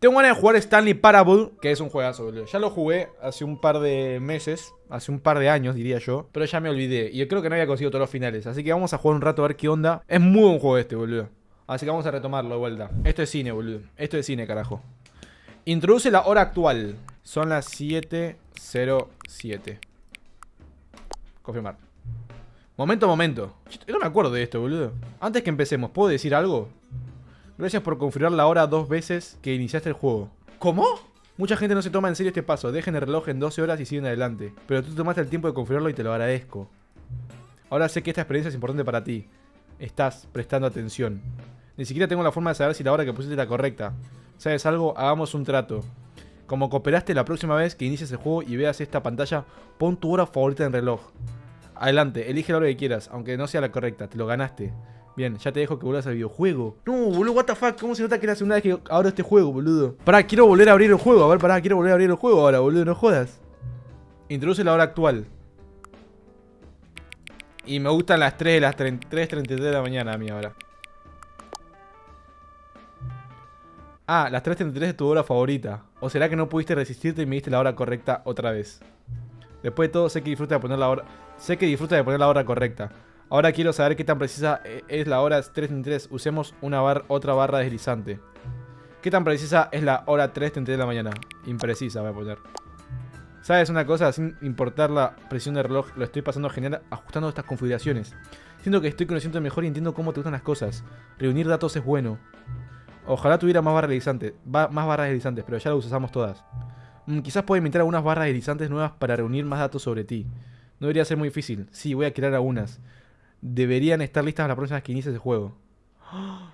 Tengo ganas de jugar Stanley Parable, que es un juegazo, boludo. Ya lo jugué hace un par de meses, hace un par de años, diría yo. Pero ya me olvidé. Y yo creo que no había conseguido todos los finales. Así que vamos a jugar un rato a ver qué onda. Es muy buen juego este, boludo. Así que vamos a retomarlo de vuelta. Esto es cine, boludo. Esto es cine, carajo. Introduce la hora actual. Son las 7:07. Confirmar. Momento. Yo no me acuerdo de esto, boludo. Antes que empecemos, ¿puedo decir algo? Gracias por configurar la hora 2 veces que iniciaste el juego. ¿Cómo? Mucha gente no se toma en serio este paso. Dejen el reloj en 12 horas y siguen adelante. Pero tú tomaste el tiempo de configurarlo y te lo agradezco. Ahora sé que esta experiencia es importante para ti. Estás prestando atención. Ni siquiera tengo la forma de saber si la hora que pusiste es la correcta. ¿Sabes algo? Hagamos un trato. Como cooperaste, la próxima vez que inicies el juego y veas esta pantalla, pon tu hora favorita en el reloj. Adelante, elige la hora que quieras, aunque no sea la correcta. Te lo ganaste. Bien, ya te dejo que vuelvas al videojuego. No, boludo, what the fuck. ¿Cómo se nota que es la segunda vez que abro este juego, boludo? Pará, quiero volver a abrir el juego. A ver, pará, quiero volver a abrir el juego ahora, boludo. No jodas. Introduce la hora actual. Y me gustan las 3:33 de la mañana a mí ahora. Ah, las 3:33 es tu hora favorita. ¿O será que no pudiste resistirte y me diste la hora correcta otra vez? Después de todo, sé que disfrutas de poner la hora. Sé que disfrutas de poner la hora correcta. Ahora quiero saber qué tan precisa es la hora 3:33. Usemos otra barra deslizante. ¿Qué tan precisa es la hora 3:33 de la mañana? Imprecisa voy a poner. ¿Sabes una cosa? Sin importar la precisión del reloj, lo estoy pasando genial ajustando estas configuraciones. Siento que estoy conociendo mejor y entiendo cómo te gustan las cosas. Reunir datos es bueno. Ojalá tuviera más barras deslizantes, pero ya las usamos todas. Quizás pueda inventar algunas barras deslizantes nuevas para reunir más datos sobre ti. No debería ser muy difícil. Sí, voy a crear algunas. Deberían estar listas la próxima vez que inicies el juego.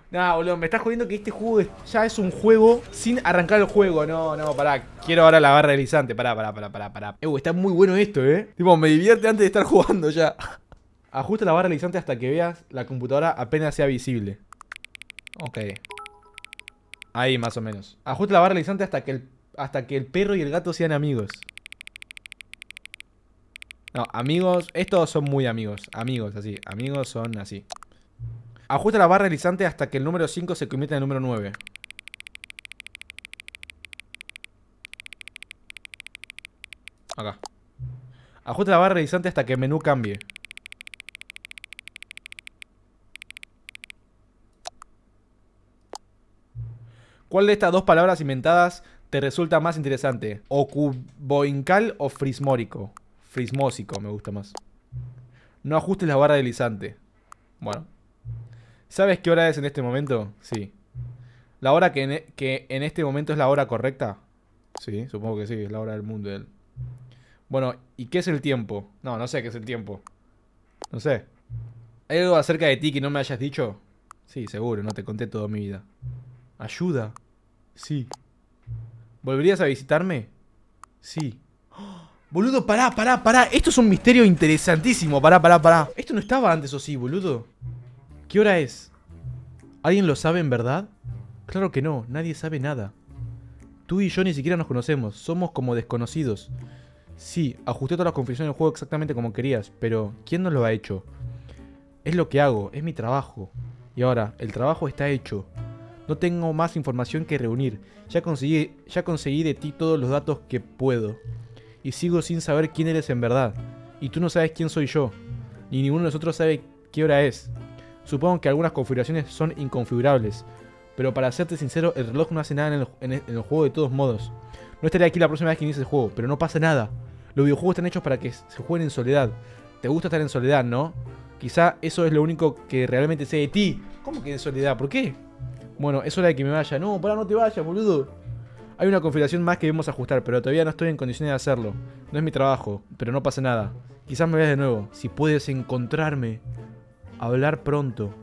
Nah, boludo, me estás jodiendo que este juego ya es un juego sin arrancar el juego. No, pará. Quiero ahora la barra deslizante. Pará. Está muy bueno esto, Tipo, me divierte antes de estar jugando ya. Ajusta la barra deslizante hasta que veas la computadora apenas sea visible. Ok. Ahí más o menos. Ajusta la barra deslizante hasta que el perro y el gato sean amigos. No, amigos, estos son muy amigos. Amigos, así, amigos son así. Ajusta la barra deslizante hasta que el número 5 se convierta en el número 9. Acá. Ajusta la barra deslizante hasta que el menú cambie. ¿Cuál de estas dos palabras inventadas te resulta más interesante? ¿Ocuboincal o frismórico? Frismósico me gusta más. No ajustes la barra deslizante. Bueno. ¿Sabes qué hora es en este momento? Sí. ¿La hora que en este momento es la hora correcta? Sí, supongo que sí, es la hora del mundo. Bueno, ¿y qué es el tiempo? No sé qué es el tiempo. No sé. ¿Hay algo acerca de ti que no me hayas dicho? Sí, seguro, no te conté toda mi vida. ¿Ayuda? Sí. ¿Volverías a visitarme? Sí. Boludo, pará. Esto es un misterio interesantísimo. Pará. Esto no estaba antes, ¿o sí, boludo? ¿Qué hora es? ¿Alguien lo sabe en verdad? Claro que no, nadie sabe nada. Tú y yo ni siquiera nos conocemos, somos como desconocidos. Sí, ajusté todas las configuraciones del juego exactamente como querías, pero ¿quién no lo ha hecho? Es lo que hago, es mi trabajo. Y ahora, el trabajo está hecho. No tengo más información que reunir. Ya conseguí de ti todos los datos que puedo. Y sigo sin saber quién eres en verdad. Y tú no sabes quién soy yo. Ni ninguno de nosotros sabe qué hora es. Supongo que algunas configuraciones son inconfigurables. Pero para serte sincero, el reloj no hace nada en el juego de todos modos. No estaré aquí la próxima vez que inicie el juego, pero no pasa nada. Los videojuegos están hechos para que se jueguen en soledad. Te gusta estar en soledad, ¿no? Quizá eso es lo único que realmente sé de ti. ¿Cómo que en soledad? ¿Por qué? Bueno, es hora de que me vaya. No, pará, no te vayas, boludo. Hay una configuración más que debemos ajustar, pero todavía no estoy en condiciones de hacerlo. No es mi trabajo, pero no pasa nada. Quizás me veas de nuevo. Si puedes encontrarme. Hablar pronto.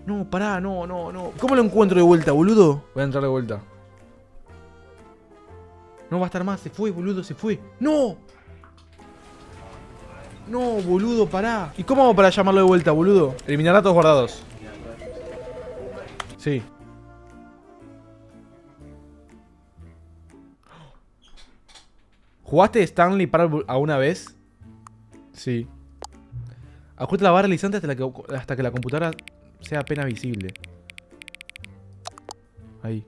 No, pará, no. ¿Cómo lo encuentro de vuelta, boludo? Voy a entrar de vuelta. No va a estar más, se fue, boludo, se fue. ¡No! No, boludo, pará. ¿Y cómo hago para llamarlo de vuelta, boludo? Eliminar datos guardados. Sí. ¿Jugaste Stanley Parable alguna vez? Sí. Ajusta la barra deslizante hasta que la computadora sea apenas visible. Ahí.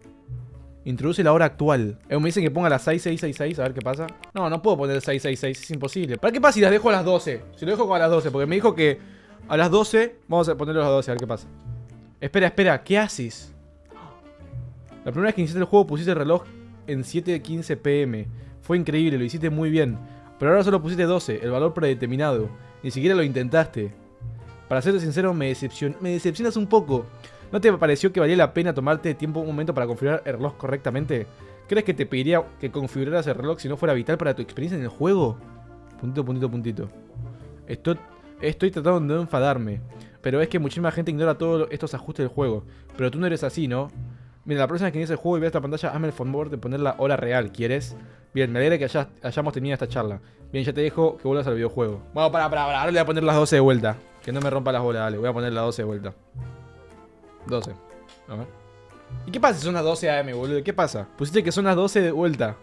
Introduce la hora actual. Me dicen que ponga las 6666, a ver qué pasa. No, no puedo poner 666, es imposible. ¿Para qué pasa si las dejo a las 12? Si lo dejo como a las 12, porque me dijo que a las 12, vamos a ponerlo a las 12, a ver qué pasa. Espera, ¿qué haces? La primera vez que iniciaste el juego pusiste el reloj en 7:15 PM. Fue increíble, lo hiciste muy bien. Pero ahora solo pusiste 12, el valor predeterminado. Ni siquiera lo intentaste. Para serte sincero, me decepcionas un poco. ¿No te pareció que valía la pena tomarte tiempo un momento para configurar el reloj correctamente? ¿Crees que te pediría que configuraras el reloj si no fuera vital para tu experiencia en el juego? Puntito. Estoy tratando de no enfadarme, pero es que muchísima gente ignora todos estos ajustes del juego. Pero tú no eres así, ¿no? Mira, la próxima vez que inicies el juego y veas esta pantalla, hazme el favor de poner la hora real, ¿quieres? Bien, me alegra que hayamos tenido esta charla. Bien, ya te dejo que vuelvas al videojuego. Bueno, para, ahora le voy a poner las 12 de vuelta. Que no me rompa las bolas, dale, voy a poner las 12 de vuelta. 12. A ver. ¿Y qué pasa si son las 12 AM, boludo? ¿Qué pasa? Pusiste que son las 12 de vuelta.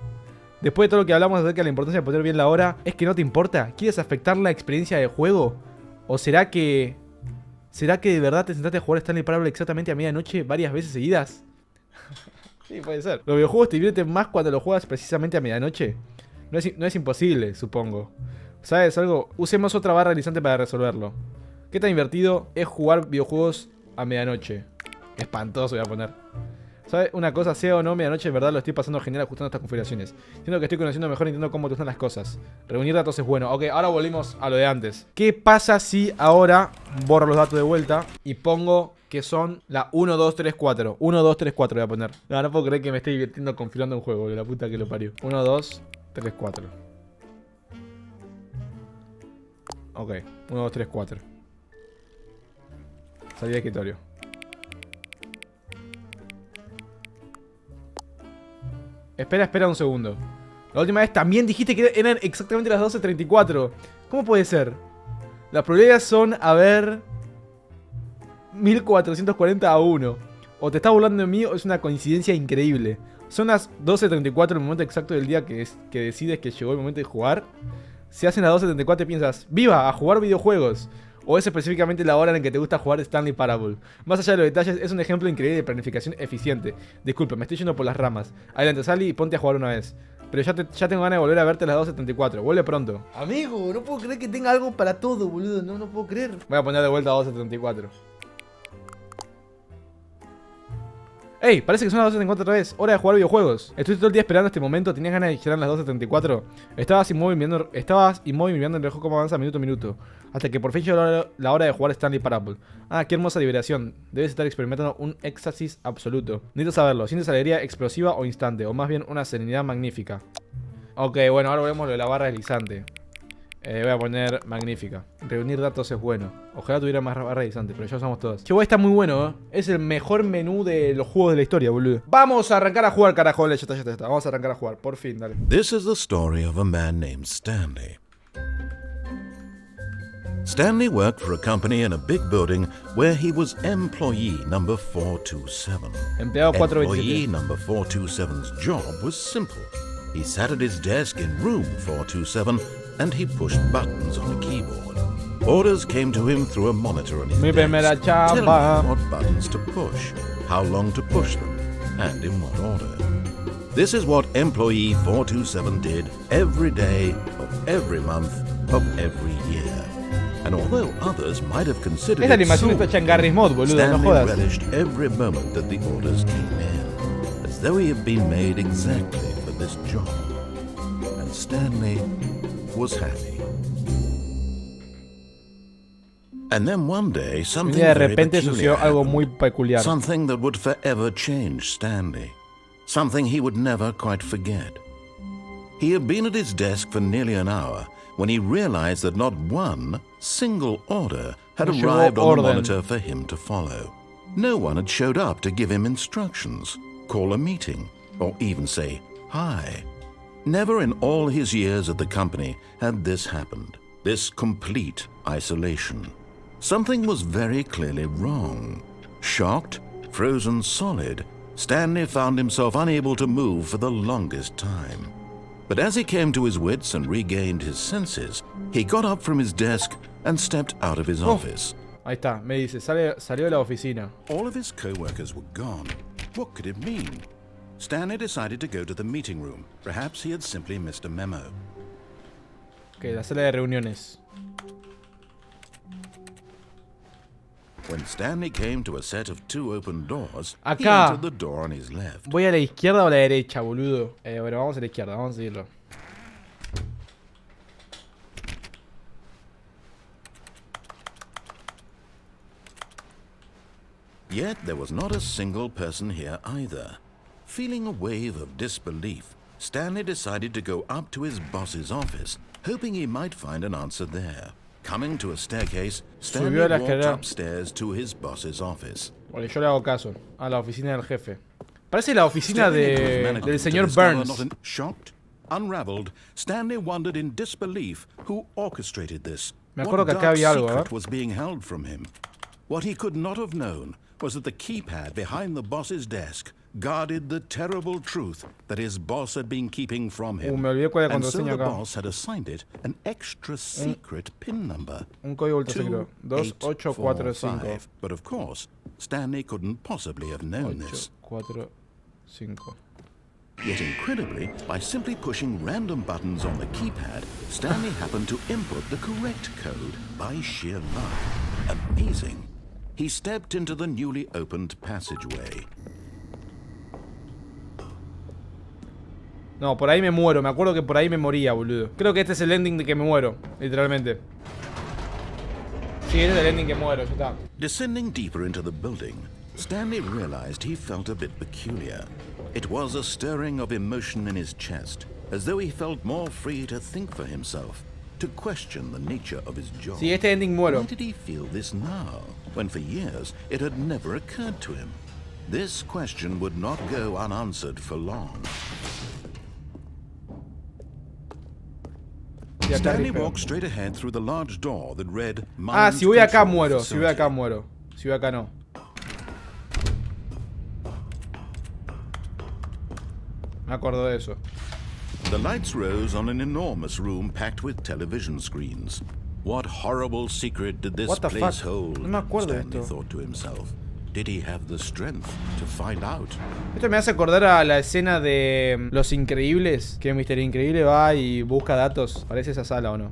Después de todo lo que hablamos acerca de la importancia de poner bien la hora, ¿es que no te importa? ¿Quieres afectar la experiencia del juego? ¿O será que de verdad te sentaste a jugar Stanley Parable exactamente a medianoche varias veces seguidas? Sí, puede ser. ¿Los videojuegos te divierten más cuando los juegas precisamente a medianoche? No es imposible, supongo. ¿Sabes algo? Usemos otra barra deslizante para resolverlo. ¿Qué tan divertido es jugar videojuegos a medianoche? Espantoso voy a poner. ¿Sabes? Una cosa, sea o no, medianoche en verdad lo estoy pasando genial ajustando estas configuraciones. Siento que estoy conociendo mejor y entiendo cómo te gustan las cosas. Reunir datos es bueno. Ok, ahora volvimos a lo de antes. ¿Qué pasa si ahora borro los datos de vuelta y pongo que son la 1, 2, 3, 4? 1, 2, 3, 4 voy a poner. No puedo creer que me esté divirtiendo configurando un juego, la puta que lo parió. 1, 2, 3, 4. Ok, 1, 2, 3, 4. Salí de escritorio. Espera un segundo. La última vez también dijiste que eran exactamente las 12:34. ¿Cómo puede ser? Las probabilidades son, a ver, 1440 a 1. O te estás burlando de mí o es una coincidencia increíble. Son las 12:34, el momento exacto del día que decides que llegó el momento de jugar. Si hacen las 12:34 y piensas, ¡viva! A jugar videojuegos. O es específicamente la hora en que te gusta jugar Stanley Parable. Más allá de los detalles, es un ejemplo increíble de planificación eficiente. Disculpa, me estoy yendo por las ramas. Adelante, Sally, y ponte a jugar una vez. Pero ya tengo ganas de volver a verte a las 12:34. Vuelve pronto. Amigo, no puedo creer que tenga algo para todo, boludo. No puedo creer. Voy a poner de vuelta a 12:34. ¡Ey! Parece que son las 12:34 otra vez. Hora de jugar videojuegos. Estuviste todo el día esperando este momento. ¿Tenías ganas de que llegaran las 12:34? Estabas inmóvil mirando el reloj como avanza minuto a minuto. Hasta que por fin llegó la hora de jugar Stanley Parable. Ah, qué hermosa liberación. Debes estar experimentando un éxtasis absoluto. Necesito saberlo. ¿Sientes alegría explosiva o instante? O más bien una serenidad magnífica. Ok, bueno, ahora volvemos a lo de la barra deslizante. Voy a poner magnífica. Reunir datos es bueno. Ojalá tuviera más barra deslizante, pero ya usamos todas. Che, está muy bueno, ¿eh? Es el mejor menú de los juegos de la historia, boludo. Vamos a arrancar a jugar, carajo. Ya está. Vamos a arrancar a jugar, por fin, dale. This is the story of a man named Stanley. Stanley worked for a company in a big building where he was employee number 427. Empleado 427. Employee number 427's job was simple. He sat at his desk in room 427 and he pushed buttons on a keyboard. Orders came to him through a monitor on his Mi primera desk, telling chamba. him what buttons to push, how long to push them, and in what order. This is what employee 427 did every day of every month of every year. And although others might have considered Esta it animación está hecha en Garry's Mod, boludo, no Stanley jodas. relished every moment that the orders came in, as though he had been made exactly for this job. And Stanley was happy. And then one day, Un something día de very repente peculiar sucedió algo happened. muy peculiar. Something that would forever change Stanley. Something he would never quite forget. He had been at his desk for nearly an hour when he realized that not one single order had No llegó arrived on the orden. monitor for him to follow. No one had showed up to give him instructions, call a meeting, or even say hi. Never in all his years at the company had this happened. This complete isolation. Something was very clearly wrong. Shocked, frozen solid, Stanley found himself unable to move for the longest time. But as he came to his wits and regained his senses, he got up from his desk and stepped out of his office, Ahí está, me dice, salió de la oficina. All of his co-workers were gone. What could it mean? Stanley decided to go to the meeting room. Perhaps he had simply missed a memo. Ok, la sala de reuniones. When Stanley came to a set of 2 open doors, he Acá. entered the door on his left. ¿Voy a la izquierda o a la derecha, boludo? Bueno, vamos a la izquierda, vamos a seguirlo. Yet there was not a single person here either. Feeling a wave of disbelief, Stanley decided to go up to his boss's office, hoping he might find an answer there. Coming to a staircase, Stanley walked upstairs to his boss's office. Vale, yo le hago caso. A la oficina del jefe. Parece la oficina del señor Burns. Shocked, unraveled, Stanley wondered in disbelief who orchestrated this. Me acuerdo que acá había algo, What was being held from him? What he could not have known was that the keypad behind the boss's desk guarded the terrible truth that his boss had been keeping from him. Me olvidé cuál era la And so contraseña the acá. boss had assigned it an extra secret PIN number. Un código ultra secreto. 2845. But of course, Stanley couldn't possibly have known this. 845. Yet incredibly, by simply pushing random buttons on the keypad, Stanley happened to input the correct code by sheer luck. Amazing. He stepped into the newly opened passageway. No, por ahí me muero. Me acuerdo que por ahí me moría, boludo. Creo que este es el ending de que me muero, literalmente. Sí, este es el ending que muero, ya está. Descending deeper into the building, Stanley realized he felt a bit peculiar. It was a stirring of emotion in his chest, as though he felt more free to think for himself, to question the nature of his job. Sí, este ending muero. Why did he feel this now, when for years it had never occurred to him? This question would not go unanswered for long. Stanley walked straight ahead through the large door that read Ah, si voy acá muero, si voy acá muero. Si voy acá no. Me acuerdo de eso. The lights rose on an enormous room packed with television screens. What horrible secret did this place hold? No me acuerdo de Stanley esto. thought to himself. Did he have the strength to find out? Esto me hace acordar a la escena de Los Increíbles, que Mr. Increíble va y busca datos. Parece esa sala, ¿o no?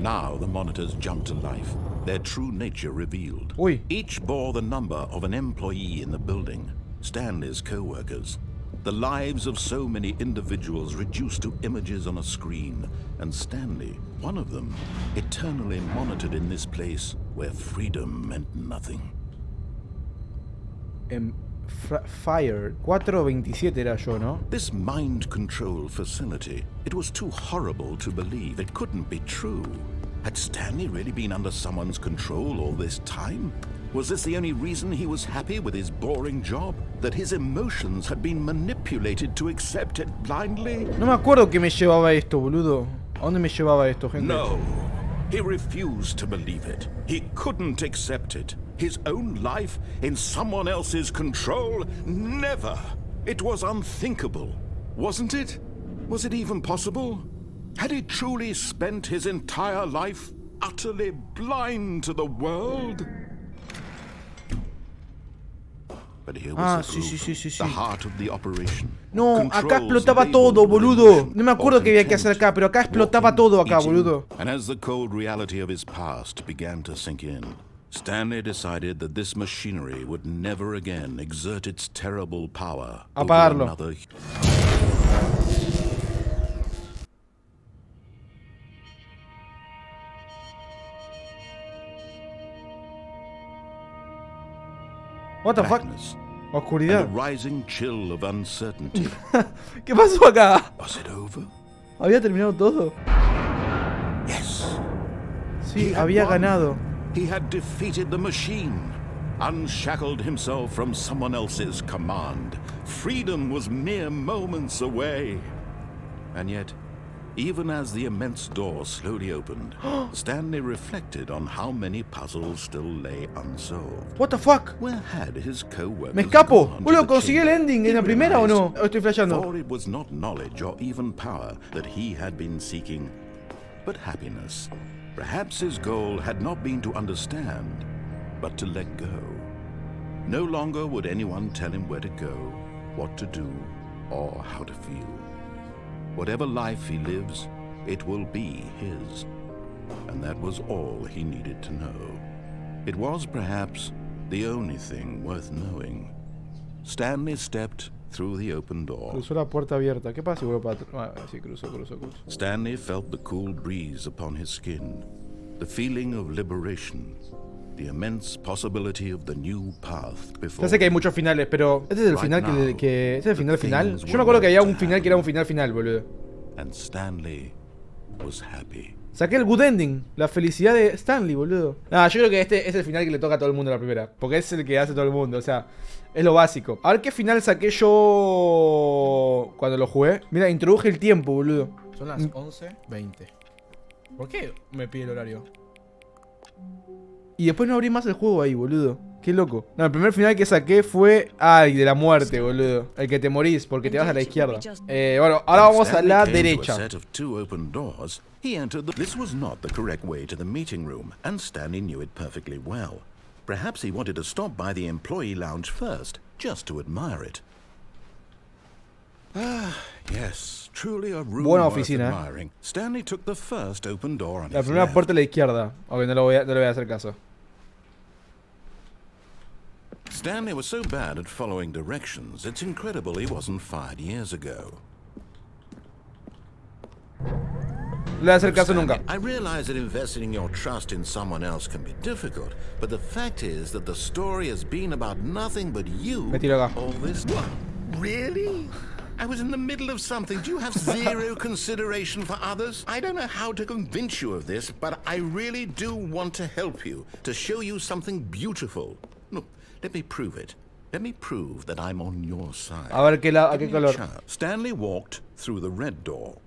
Now the monitors jumped to life, their true nature revealed. Uy. Each bore the number of an employee in the building, Stanley's co-workers. The lives of so many individuals reduced to images on a screen, and Stanley, one of them, eternally monitored in this place where freedom meant nothing. Fired. 427 era yo, ¿no? This mind control facility, it was too horrible to believe. It couldn't be true. Had Stanley really been under someone's control all this time? Was this the only reason he was happy with his boring job? That his emotions had been manipulated to accept it blindly? No me acuerdo que me llevaba esto, boludo. ¿A dónde me llevaba esto, gente? No. He refused to believe it. He couldn't accept it. His own life in someone else's control? Never. It was unthinkable. Wasn't it? Was it even possible? Had he truly spent his entire life utterly blind to the world? But here was the heart of the operation. No, acá explotaba todo, boludo. No me acuerdo qué había que hacer acá, pero acá explotaba todo acá, boludo. And as the cold reality of his past began to sink in, Stanley decided that this machinery would never again exert its terrible power over another. What the fuck? Oscuridad. And a rising chill of uncertainty. ¿Qué pasó acá? Was it over? ¿Había terminado todo? Yes. Sí, había ganado. He had defeated the machine, unshackled himself from someone else's command. Freedom was mere moments away. And yet, even as the immense door slowly opened, Stanley reflected on how many puzzles still lay unsolved. What the fuck? Where had his co-workers Me escapo. gone? Boludo, ¿conseguí el ending en la primera o no? ¿O estoy flasheando? For it was not knowledge or even power that he had been seeking, but happiness. Perhaps his goal had not been to understand, but to let go. No longer would anyone tell him where to go, what to do, or how to feel. Whatever life he lives, it will be his. And that was all he needed to know. It was perhaps the only thing worth knowing. Stanley stepped through the open door. Cruzó la puerta abierta. ¿Qué pasa si vuelvo para atrás? Sí, cruzó. Stanley felt the cool breeze upon his skin, the feeling of liberation, the immense possibility of the new path before. Ya sé que hay muchos finales, pero ¿este es el final que ¿este es el final? Yo me acuerdo que había un final que era un final, boludo. And Stanley was happy. Saqué el good ending, la felicidad de Stanley, boludo. Nah, yo creo que este es el final que le toca a todo el mundo la primera, porque es el que hace todo el mundo, o sea, es lo básico. A ver qué final saqué yo cuando lo jugué. Mira, introduje el tiempo, boludo. Son las 11:20. ¿Por qué me pide el horario? Y después no abrí más el juego ahí, boludo. Qué loco. No, el primer final que saqué fue... Ay, de la muerte, boludo. El que te morís porque te vas a la izquierda. Bueno, ahora vamos a la derecha. This was not the correct way to the meeting room, and Stanley knew it perfectly well. Perhaps he wanted to stop by the employee lounge first, just to admire it. Ah, yes, truly a room Buena worth oficina, admiring. Stanley took the first open door on la his primera left. puerta a la izquierda. Ok, no le voy a hacer caso. Stanley was so bad at following directions, it's incredible he wasn't fired years ago. No le voy a hacer caso nunca. I realize that investing your trust in someone else can be difficult, but the fact is that the story has been about nothing but you Me tiro acá. all this time. Really? I was in the middle of something. Do you have zero consideration for others? I don't know how to convince you of this, but I really do want to help you, to show you something beautiful. Look, let me prove it. Let me prove that I'm on your side. A ver a qué color. Stanley walked through the red door.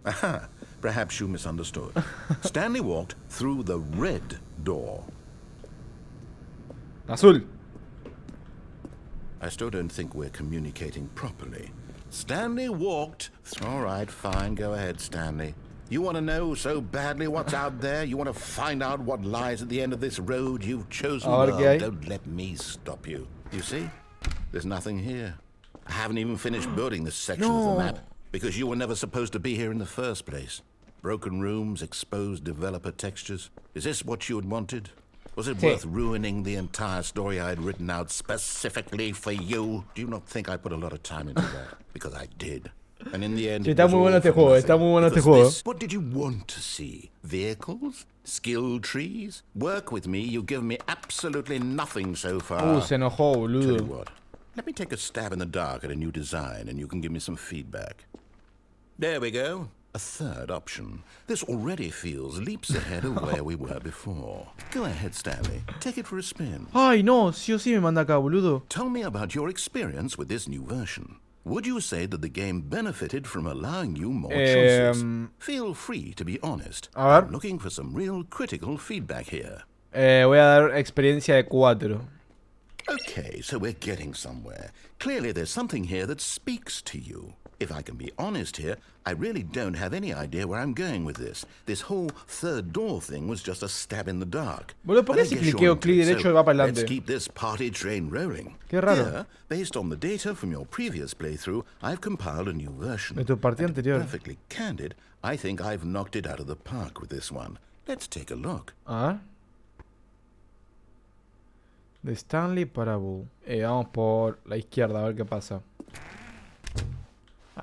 Aha, perhaps you misunderstood. Stanley walked through the red door. Azul. I still don't think we're communicating properly. Stanley walked... All right, fine, go ahead, Stanley. You want to know so badly what's out there? You want to find out what lies at the end of this road you've chosen? Well, don't let me stop you. You see? There's nothing here. I haven't even finished building this section of the map. Because you were never supposed to be here in the first place. Broken rooms, exposed developer textures. Is this what you had wanted? Was it worth ruining the entire story I had written out specifically for you? Do you not think I put a lot of time into that? Because I did. And in the end, está muy bueno este juego, está muy bueno este juego. What did you want to see? Vehicles? Skill trees? Work with me, you've given me absolutely nothing so far. Se enojó, boludo. Tell you what, let me take a stab in the dark at a new design and you can give me some feedback. There we go. A third option. This already feels leaps ahead of where we were before. Go ahead, Stanley. Take it for a spin. Ay, no. Sí o sí me manda acá, boludo. Tell me about your experience with this new version. Would you say that the game benefited from allowing you more choices? Feel free to be honest. I'm looking for some real critical feedback here. Voy a dar experiencia de 4. Okay, so we're getting somewhere. Clearly there's something here that speaks to you. If I can be honest here, I really don't have any idea where I'm going with this. This whole third door thing was just a stab in the dark. Boludo, ¿por qué si cliqueo clic derecho y va para adelante? Let's keep this party train rolling. Qué raro. Here, based on the data from your previous playthrough, I've compiled a new version. De tu partida anterior. Perfectly candid, I think I've knocked it out of the park with this one. Let's take a look. A ver. De Stanley Parable. Vamos por la izquierda a ver qué pasa.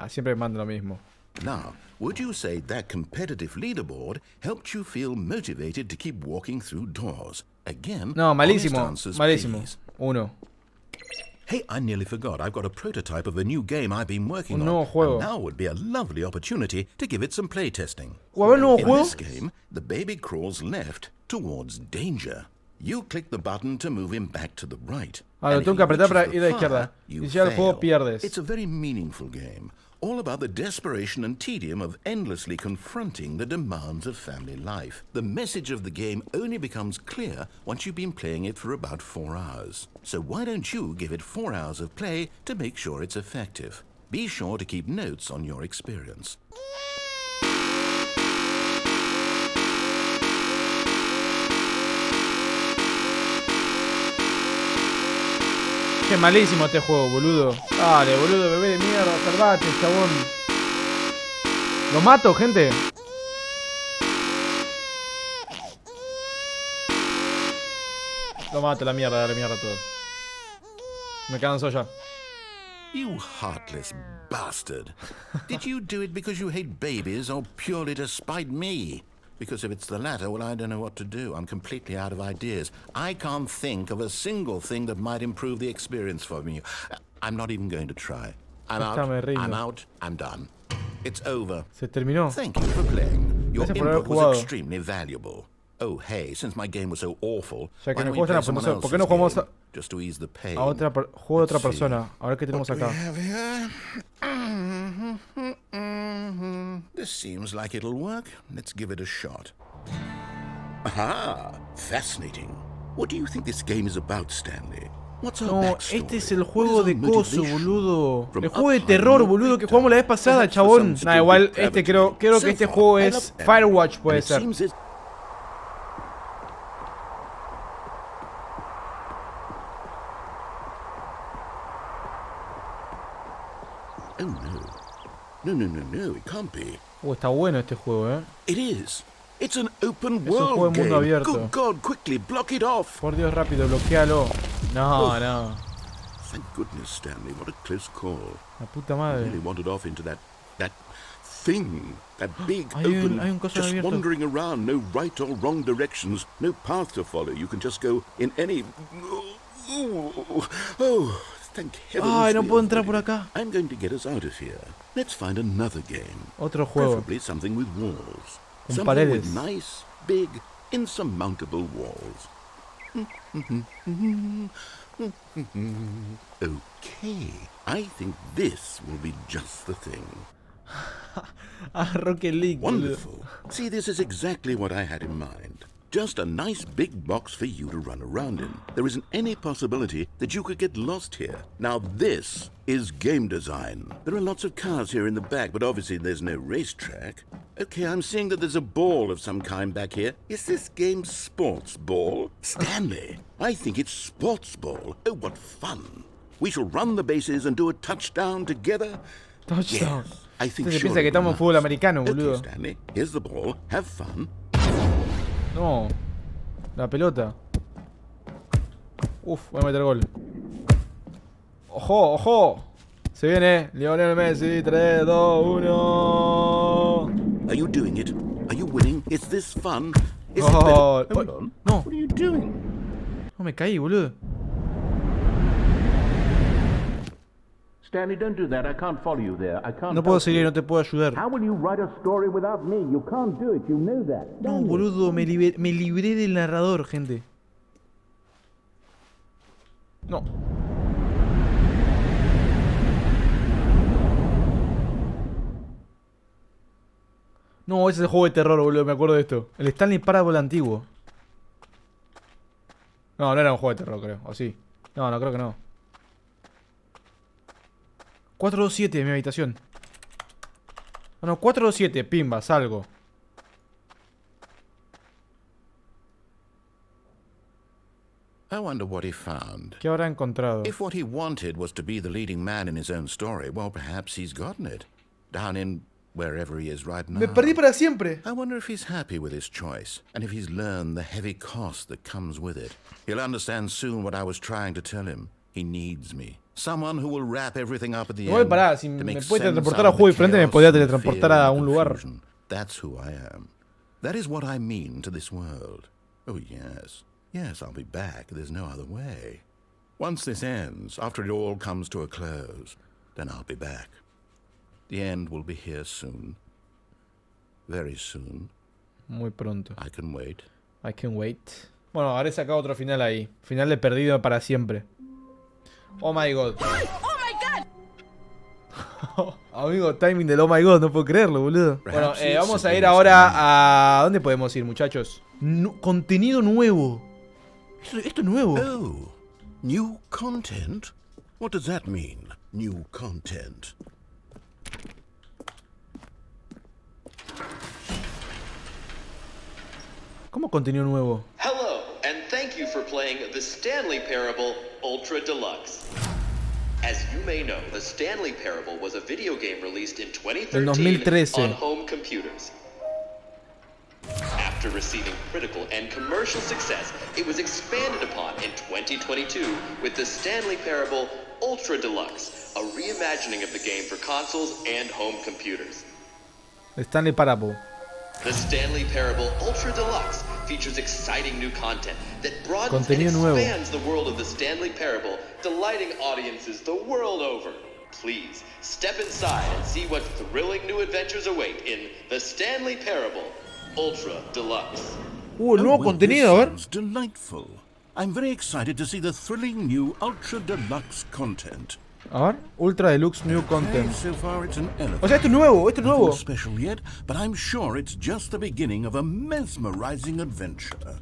Siempre me manda lo mismo. Now, would you say that competitive leaderboard helped you feel motivated to keep walking through doors? Again, no, malísimo, answers, malísimo. Please. 1. Hey, I nearly forgot. I've got a prototype of a new game I've been working on. Juego. And now would be a lovely opportunity to give it some playtesting. In this game, the baby crawls left towards danger. You click the button to move him back to the right. Lo tengo que apretar para ir a la izquierda. Y si ya el juego pierdes. It's a very meaningful game. all about the desperation and tedium of endlessly confronting the demands of family life. The message of the game only becomes clear once you've been playing it for about 4 hours. So why don't you give it 4 hours of play to make sure it's effective? Be sure to keep notes on your experience. Qué malísimo este juego, boludo. Dale, boludo, bebé de mierda, salvate, chabón. ¿Lo mato, gente? Lo mato, la mierda todo. Me canso ya. You heartless bastard. Did you do it because you hate babies or purely to spite me? Because if it's the latter, well, I don't know what to do. I'm completely out of ideas. I can't think of a single thing that might improve the experience for me. I'm not even going to try. I'm out. I'm done. It's over. Se terminó. Thank you for playing. Your input was jugado. extremely valuable. Oh, hey, since my game was so awful, Ya que why no don't we play juegas someone ¿por qué else's no jugamos game, just to ease the pain? a otra juego de otra Let's see. persona? A ver qué tenemos What do we acá. have here? This seems like it'll work. Let's give it a shot. Aha! Fascinating. What do you think this game is about, Stanley? What's our No, backstory? este es el What juego is de our coso, motivation? boludo. From El juego de up high, terror, no boludo, que breakdown. jugamos la vez pasada, Perhaps for chabón. some Nah, igual, stupid este gravity. creo que So este far, juego I es love them. Firewatch, puede And it ser. seems it's- Oh no, it can't be. Está bueno este juego, It is. It's an open Es un juego world de mundo game. abierto. Good God, quickly block it off. Por Dios, rápido, bloquealo. No, no. Thank goodness, Stanley. What a close call. La puta I madre. really wandered off into that thing. That big Hay open, un coso just abierto. wandering around. No right or wrong directions. No path to follow. You can just go in any... Oh, thank heavens. Ay, no we puedo entrar por avoided. acá. I'm going to get us out of here. Let's find another game. Otro juego. Preferably something with walls. Con Something paredes. with nice, big, insurmountable walls. Okay, I think this will be just the thing. Ah, Rocket League, boludo. Wonderful. See, this is exactly what I had in mind. Just a nice big box for you to run around in. There isn't any possibility that you could get lost here. Now this is game design. There are lots of cars here in the back, but obviously there's no racetrack. Okay, I'm seeing that there's a ball of some kind back here. Is this game sports ball? Stanley, I think it's sports ball. Oh, what fun. We shall run the bases and do a touchdown together. Touchdown. Yes, I think Este se sure piensa que it will estamos en fútbol last. americano, Okay, boludo. Stanley, here's the ball. Have fun. No. La pelota. Uf, voy a meter gol. ¡Ojo, ojo! Se viene Lionel Messi. 3, 2, 1. Are you doing it? Are you winning? Is this fun? Is Oh, it better? Hold on. no. What are you doing? No me caí, boludo. Stanley, don't do that. I can't follow you there. I can't. No puedo help seguir, you. no te puedo ayudar. How will you write a story without me? You can't do it. You know that. No, boludo, me libré del narrador, gente. No. No, ese es el juego de terror, boludo, me acuerdo de esto. El Stanley Parable antiguo. No, no era un juego de terror, creo. ¿O sí? No, no, creo que no. 427 en mi habitación. No, no, 427, pimba, salgo. I wonder what he found. ¿Qué habrá encontrado? If what he wanted was to be the leading man in his own story, well, perhaps he's gotten it. Down in wherever he is right now. Me perdí para siempre. I wonder if he's happy with his choice, and if he's learned the heavy cost that comes with it. He'll understand soon what I was trying to tell him. He needs me. Someone who will wrap everything up at the Igual end. pará, si to me make puede sense teletransportar a out of juego the diferente, me chaos podía and the teletransportar fear a and un the lugar. confusion. That's who I am. That is what I mean to this world. Oh, yes. Yes, I'll be back. There's no other way. Once this ends, after it all comes to a close, then I'll be back. The end will be here soon. Very soon. Muy pronto. I can wait. I can wait. Bueno, habré sacado otro final ahí. Final de perdido para siempre. Oh my god. Oh my god! Amigo, timing del oh my god, no puedo creerlo, boludo. Bueno, vamos a ir ahora a... ¿Dónde podemos ir, muchachos? Contenido nuevo. Esto es nuevo. Oh, new content? What does that mean, new content? ¿Cómo contenido nuevo? Hello, and thank you for playing the Stanley Parable Ultra Deluxe. As you may know, the Stanley Parable was a video game released in 2013 on home computers. After receiving critical and commercial success, it was expanded upon in 2022 with the Stanley Parable Ultra Deluxe, a reimagining of the game for consoles and home computers. Stanley Parable. The Stanley Parable Ultra Deluxe features exciting new content that broadens Contenido and nuevo. expands the world of the Stanley Parable, delighting audiences the world over. Please, step inside and see what thrilling new adventures await in the Stanley Parable Ultra Deluxe. El nuevo contenido, a ver. Sounds delightful. I'm very excited to see the thrilling new Ultra Deluxe content. A ver, Ultra Deluxe New Content. Okay, so far it's an elephant. O sea, esto es nuevo, Nothing special yet, but I'm sure it's just the beginning of a mesmerizing adventure.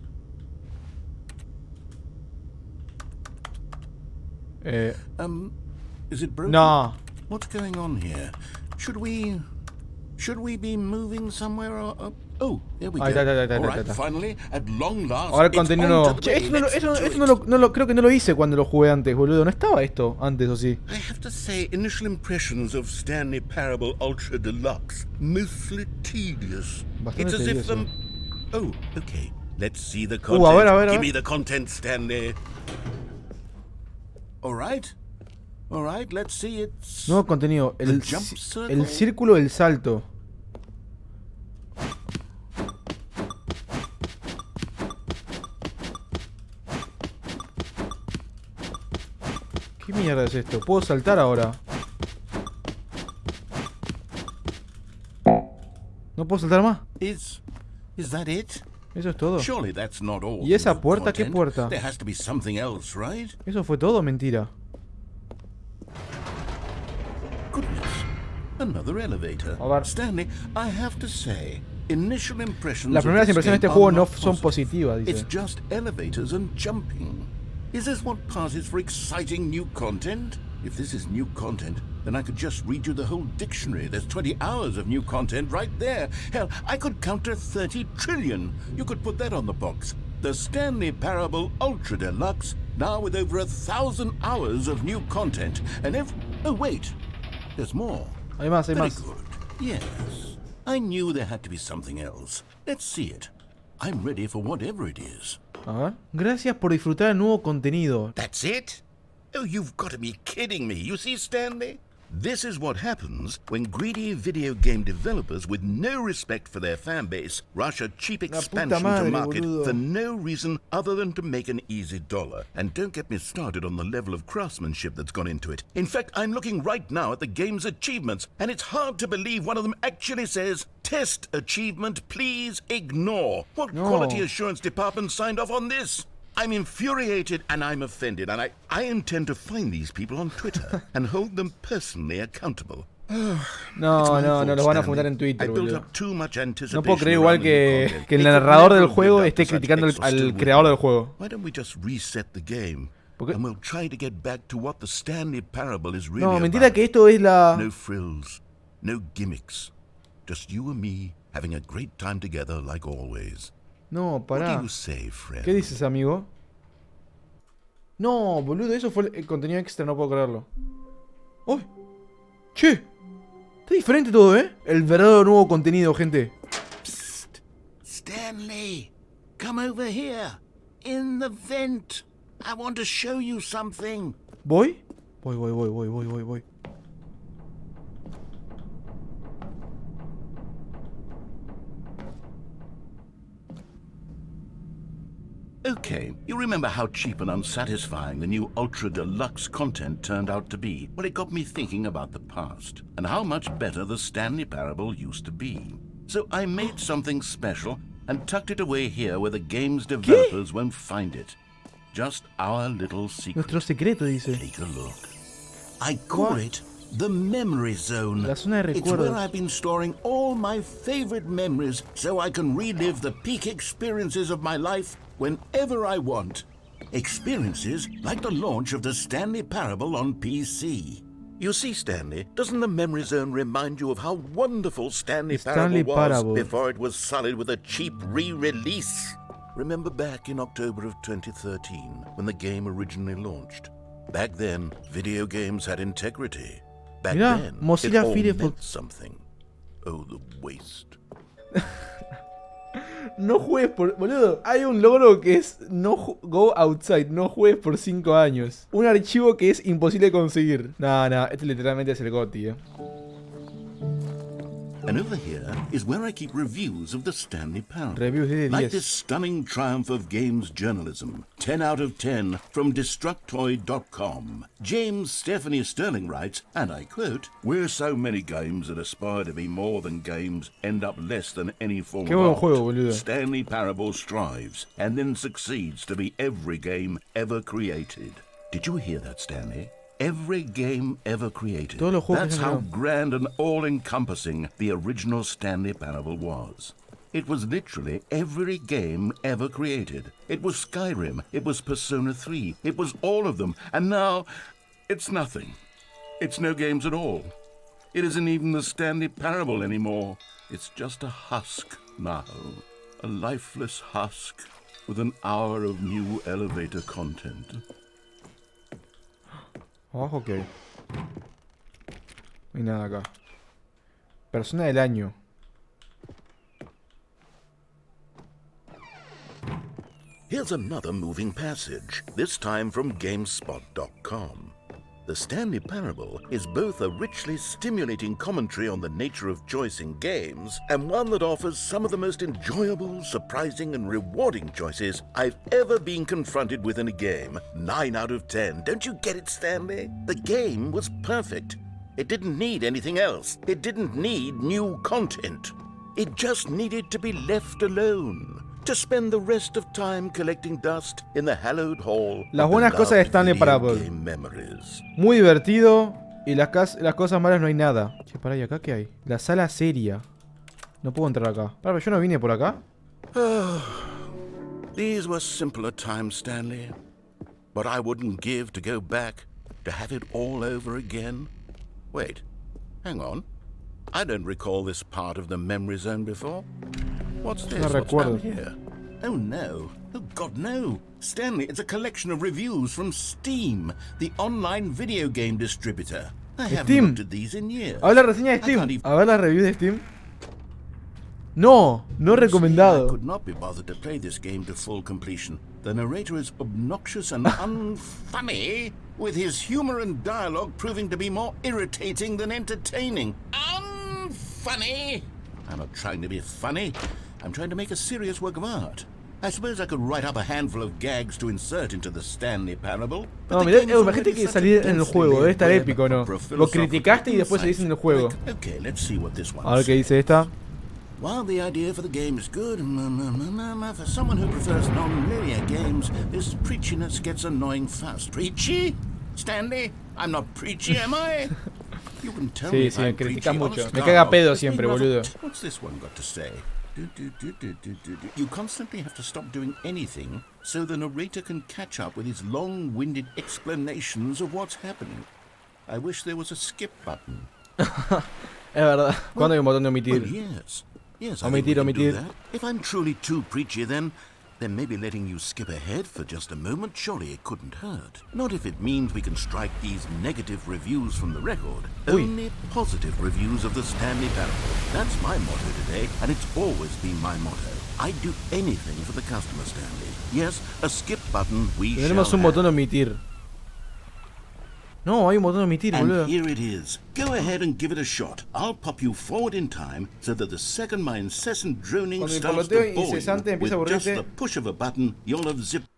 Is it broken? No. What's going on here? Should we be moving somewhere or oh, there we go. Ahí está, All right, está. finally, at long last. Ahora el it's contenido on nuevo. to the Che, way. esto no lo creo que no lo hice cuando lo jugué antes, boludo. No estaba esto antes, ¿o sí? I have to say, initial impressions of Stanley Parable Ultra Deluxe, mostly tedious. Bastante It's as if tedioso. Oh, okay. Let's see the content. A ver. Give me the content, Stanley. All right, let's see it. Nuevo contenido. The jump circle? El círculo del salto. ¿Qué mierda es esto? ¿Puedo saltar ahora? ¿No puedo saltar más? Is that it? Eso es todo. Surely that's not all. ¿Y esa the puerta? ¿Qué content. puerta? There has to be something else, right? ¿Eso fue todo o mentira? Goodness, another elevator. A ver. Stanley, I have to say, initial impressions. Las primeras of this impresiones de este game juego are no not son positive. positivas, dice. It's just elevators and jumping. Is this what passes for exciting new content? If this is new content, then I could just read you the whole dictionary. There's 20 hours of new content right there. Hell, I could count to 30 trillion. You could put that on the box. The Stanley Parable Ultra Deluxe, now with over 1,000 hours of new content. And oh wait, there's more. Hay más, hay Very más. good. Yes. I knew there had to be something else. Let's see it. I'm ready for whatever it is. A ver. Gracias por disfrutar el nuevo contenido. That's it? Oh, you've got to be kidding me. You see, Stanley? This is what happens when greedy video game developers with no respect for their fan base rush a cheap expansion madre, to market boludo. for no reason other than to make an easy dollar. And don't get me started on the level of craftsmanship that's gone into it. In fact, I'm looking right now at the game's achievements, and it's hard to believe one of them actually says, "Test achievement, please ignore." What No. quality assurance department signed off on this? I'm infuriated and I'm offended, and I intend to find these people on Twitter and hold them personally accountable. No, It's my no, fault, los van a Stanley. fundar en I Twitter, built boludo. up too much No anticipation puedo creer igual around the new que content. el It could narrador never del build juego up esté to such criticando exhaustive al work. creador del juego. Why don't we just reset the game? ¿Por qué? And we'll try to get back to what the Stanley Parable is really No, mentira about. que esto es la... No frills, no gimmicks. Just you and me having a great time together like always. No, What do pará. you say, friend? ¿Qué dices, amigo? No, boludo, eso fue el contenido extra, no puedo creerlo. ¡Uy! ¡Che! Está diferente todo, ¿eh? El verdadero nuevo contenido, gente. Psst. Stanley, come over here. In the vent. I want to show you something. ¿Voy? Voy. Okay, you remember how cheap and unsatisfying the new Ultra Deluxe content turned out to be? Well, it got me thinking about the past and how much better the Stanley Parable used to be. So I made something special and tucked it away here where the game's developers won't find it. Just our little secret. Nuestro secreto, dice. Take a look. I call What? it The memory zone. La zona de It's where recuerdos. I've been storing all my favorite memories so I can relive the peak experiences of my life whenever I want. Experiences like the launch of the Stanley Parable on PC. You see, Stanley, doesn't the memory zone remind you of how wonderful Stanley Stanley Parable was Parable. before it was sullied with a cheap re-release? Remember back in October of 2013 when the game originally launched? Back then, video games had integrity. Back Mirá, then, Mozilla it all Firefox. meant something. Oh, the waste. No juegues por... Boludo, hay un logro que es go outside, no juegues por 5 años. Un archivo que es imposible de conseguir. No, este literalmente es el GOTY, And over here is where I keep reviews of the Stanley Parable. Reviews de 10. Like this stunning triumph of games journalism. 10 out of 10 from Destructoid.com. James Stephanie Sterling writes, and I quote, "Where so many games that aspire to be more than games end up less than any form Qué of buen art, juego, boludo. Stanley Parable strives and then succeeds to be every game ever created." Did you hear that, Stanley? Every game ever created. Todos los juegos que That's se how crearon. grand and all-encompassing the original Stanley Parable was. It was literally every game ever created. It was Skyrim, it was Persona 3, it was all of them, and now it's nothing. It's no games at all. It isn't even the Stanley Parable anymore. It's just a husk now. A lifeless husk with an hour of new elevator content. Abajo, ok. No hay nada acá. Persona del año. Here's another moving passage, this time from GameSpot.com. The Stanley Parable is both a richly stimulating commentary on the nature of choice in games and one that offers some of the most enjoyable, surprising, and rewarding choices I've ever been confronted with in a game. 9 out of 10. Don't you get it, Stanley? The game was perfect. It didn't need anything else. It didn't need new content. It just needed to be left alone. To spend the rest of time collecting dust in the hallowed hall. Las buenas cosas de Stanley Parable. Muy divertido. Y las cosas malas no hay nada. Che, pará, ¿y acá qué hay? La sala seria. No puedo entrar acá. Pará, ¿yo no vine por acá? These were simpler times, Stanley. But I wouldn't give to go back, to have it all over again. Wait, hang on. I don't recall this part of the memory zone before. What's this? No What's recuerdo. down here? Oh no. Oh God, no. Stanley, it's a collection of reviews from Steam, the online video game distributor. I haven't Steam. looked at these in years. A ver la reseña de I can't Steam. even- A ver la review de Steam. No I recomendado. could not be bothered to play this game to full completion. The narrator is obnoxious and unfunny, with his humor and dialogue proving to be more irritating than entertaining. Unfunny! I'm not trying to be funny. I'm trying to make a serious work of art. I suppose I could write up a handful of gags to insert into the Stanley Parable. No, mirá, imagínate que salir en el juego. Debe estar épico, ¿no? Lo criticaste y después salís en el juego. Okay, let's see what this one A ver qué dice esta. While the idea for the game is good, for someone who prefers non-linear games, this preachiness gets annoying fast. Preachy? Stanley? I'm not preachy, am I? You can tell me Sí, if sí, me I'm criticas preachy, mucho. honest Me to caga God. pedo There's siempre, been boludo. What's this one got to say? You constantly have to stop doing anything so the narrator can catch up with his long-winded explanations of what's happening. I wish there was a skip button. Es verdad. ¿Cuándo hay un botón de Well, omitir? yes. Yes, I Omitir, think we can do omitir. that. If I'm truly too preachy, then maybe letting you skip ahead for just a moment, surely it couldn't hurt. Not if it means we can strike these negative reviews from the record. Uy. Only positive reviews of the Stanley Parable. That's my motto today, and it's always been my motto. I'd do anything for the customer, Stanley. Yes, a skip button we Tenemos shall un botón de have. omitir. No, hay un botón de omitir, And boludo. here it is. Go ahead and give it a shot. I'll pop you forward in time so that the second my incessant droning Cuando el starts poloteo to bore incesante you, empieza a with just aburrirte. the push of a button, you'll have zipped.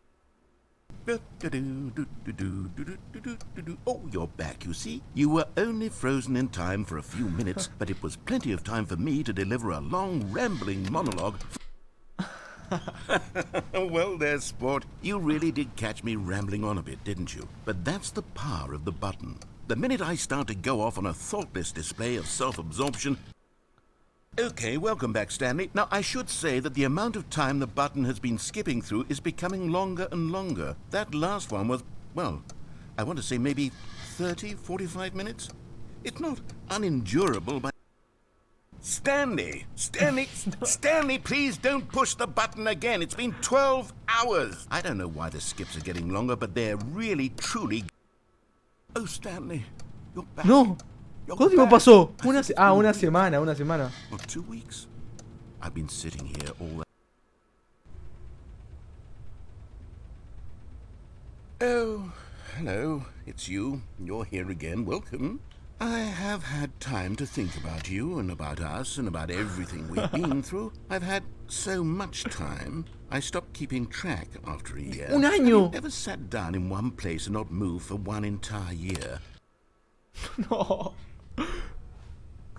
Oh, you're back, you see. You were only frozen in time for a few minutes, but it was plenty of time for me to deliver a long, rambling monologue. Well, there, sport. You really did catch me rambling on a bit, didn't you? But that's the power of the button. The minute I start to go off on a thoughtless display of self-absorption... Okay, welcome back, Stanley. Now, I should say that the amount of time the button has been skipping through is becoming longer and longer. That last one was, well, I want to say maybe 30, 45 minutes? It's not unendurable, but... Stanley, please don't push the button again. It's been 12 hours. I don't know why the skips are getting longer, but they're really, truly... Oh, Stanley, you're back. No. ¿Cuánto tiempo pasó? Una semana. Well, 2 weeks. I've been sitting here all that. Oh, hello. It's you. You're here again. Welcome. I have had time to think about you and about us and about everything we've been through. I've had so much time. I stopped keeping track after a year. Un año. I've never sat down in one place and not moved for one entire year. No.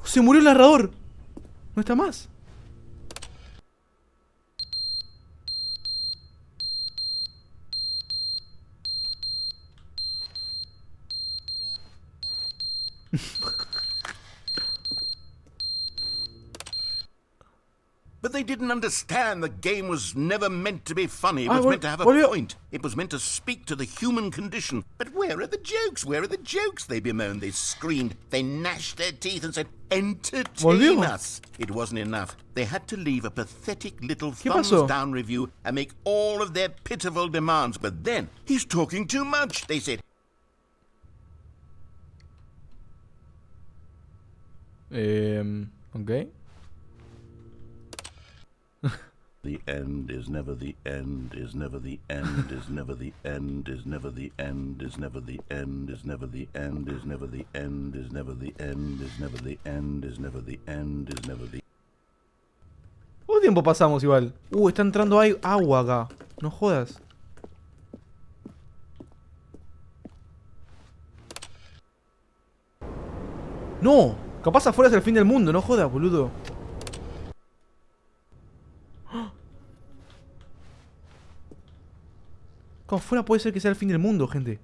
Se murió el narrador. No está más. But they didn't understand the game was never meant to be funny. It Ah, was meant to have a volvió. point. It was meant to speak to the human condition. But where are the jokes? Where are the jokes? They bemoaned, they screamed, they gnashed their teeth and said, entertain Volvió. us. It wasn't enough. They had to leave a pathetic little ¿Qué pasó? thumbs-down review and make all of their pitiful demands. But then, he's talking too much, they said. Ok. The end is never the end, is never the end, is never the end, is never the end, is never the end, is never the end, is never the end, is never the end, is never the end, is never the end, is never the... ¿Cuánto tiempo pasamos igual? Está entrando agua acá. No jodas. No. Capaz afuera es el fin del mundo. No jodas, boludo. Como afuera puede ser que sea el fin del mundo, gente.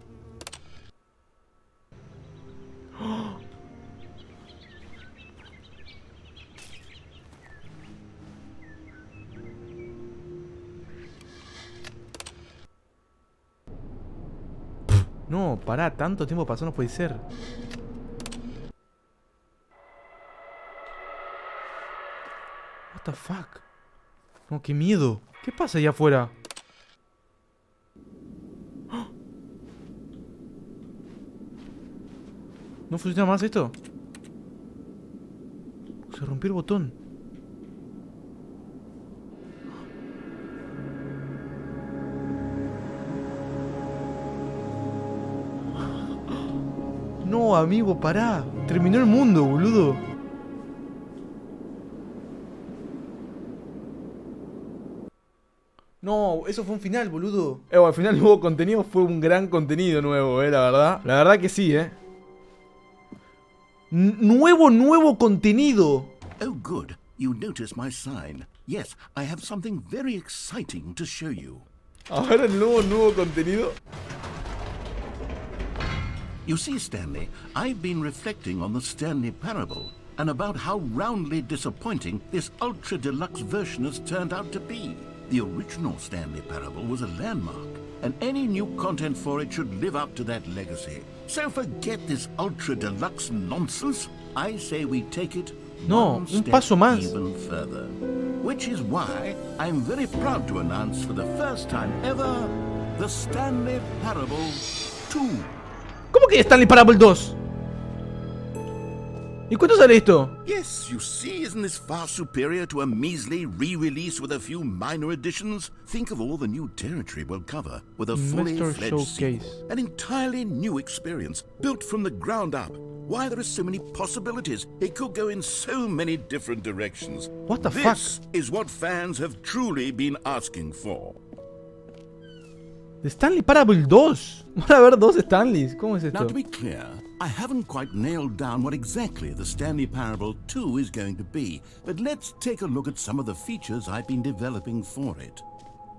No, pará, tanto tiempo pasó, no puede ser. What the fuck? No, qué miedo. ¿Qué pasa allá afuera? ¿No funciona más esto? Se rompió el botón. No, amigo, pará. Terminó el mundo, boludo. No, eso fue un final, boludo. Al final hubo contenido, fue un gran contenido nuevo, la verdad. La verdad que sí, Nuevo contenido. Oh, good. You noticed my sign. Yes, I have something very exciting to show you. Ahora el nuevo contenido. You see, Stanley, I've been reflecting on the Stanley Parable and about how roundly disappointing this ultra-deluxe version has turned out to be. The original Stanley Parable was a landmark, and any new content for it should live up to that legacy. So forget this ultra-deluxe nonsense. I say we take it one un step paso más. even further. Which is why I'm very proud to announce for the first time ever, the Stanley Parable 2. ¿Cómo que Stanley Parable 2? ¿Y cuánto sale esto? Yes, you see, isn't this far superior to a measly re-release with a few minor additions? Think of all the new territory we'll cover with a fully Investor fledged Showcase. sequel. An entirely new experience, built from the ground up. Why, there are so many possibilities. It could go in so many different directions. What the fuck? This is what fans have truly been asking for. The Stanley Parable 2. Van a haber dos Stanleys. ¿Cómo es Now, esto? to be clear, I haven't quite nailed down what exactly the Stanley Parable 2 is going to be, but let's take a look at some of the features I've been developing for it.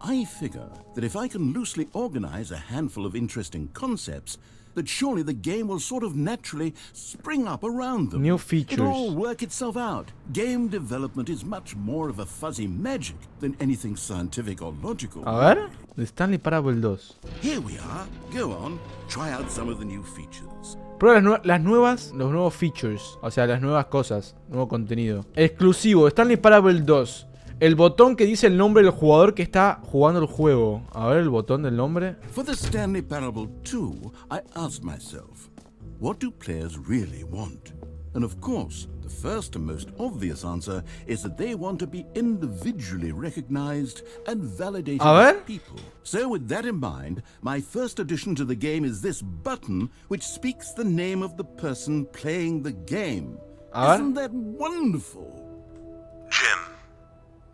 I figure that if I can loosely organize a handful of interesting concepts, that surely the game will sort of naturally spring up around them. New features. It'll all work itself out. Game development is much more of a fuzzy magic than anything scientific or logical. A ver, The Stanley Parable 2. Here we are. Go on, try out some of the new features. Prueba los nuevos features, o sea, las nuevas cosas, nuevo contenido. Exclusivo, Stanley Parable 2. El botón que dice el nombre del jugador que está jugando el juego. A ver el botón del nombre. For the Stanley Parable 2, I asked myself, what do players really want? And of course, the first and most obvious answer is that they want to be individually recognized and validated as people. So with that in mind, my first addition to the game is this button which speaks the name of the person playing the game. Isn't that wonderful? Jim.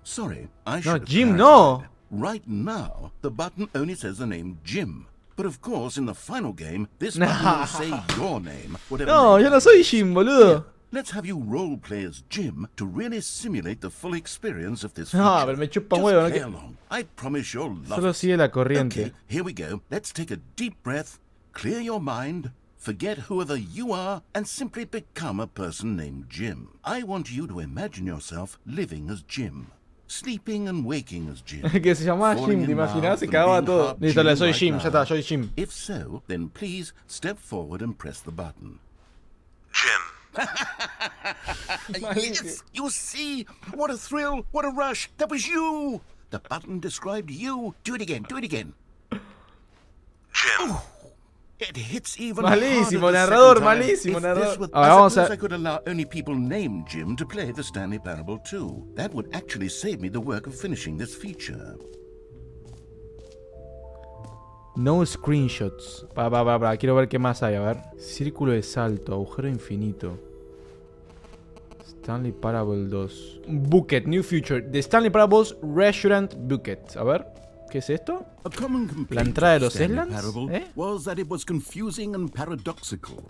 Sorry, I should No, have Jim, clarified. no. Right now, the button only says the name Jim. But of course, in the final game, this button will say your name, whatever No, name yo no soy Jim, boludo. Let's have you roleplay as Jim to really simulate the full experience of this No, feature. pero me chupa un Just huevo, no play que- along. I promise you'll love Solo it. sigue la corriente. Okay, here we go. Let's take a deep breath, clear your mind, forget whoever you are, and simply become a person named Jim. I want you to imagine yourself living as Jim. Sleeping and waking as Jim. Que se llamaba falling Jim, ¿te in imaginas? love Se and cagaba being todo. half Listo, le soy right Jim, ya now. está, soy Jim. If so, then please step forward and press the button. Jim. Yes, you see? What a thrill, what a rush. That was you. The button described you. Do it again, do it again. Jim. It hits even Malísimo, harder the narrador, second time. malísimo, If narrador. this were- Ahora I vamos suppose a- I could allow only people named Jim to play the Stanley Parable 2. That would actually save me the work of finishing this feature. No screenshots. Para. Quiero ver qué más hay, a ver. Círculo de salto, agujero infinito. Stanley Parable 2. Bucket, new feature. The Stanley Parables Restaurant Bucket. A ver, ¿qué es esto? A common complaint La entrada of de los Stanley Islands? Parable was that it was confusing and paradoxical,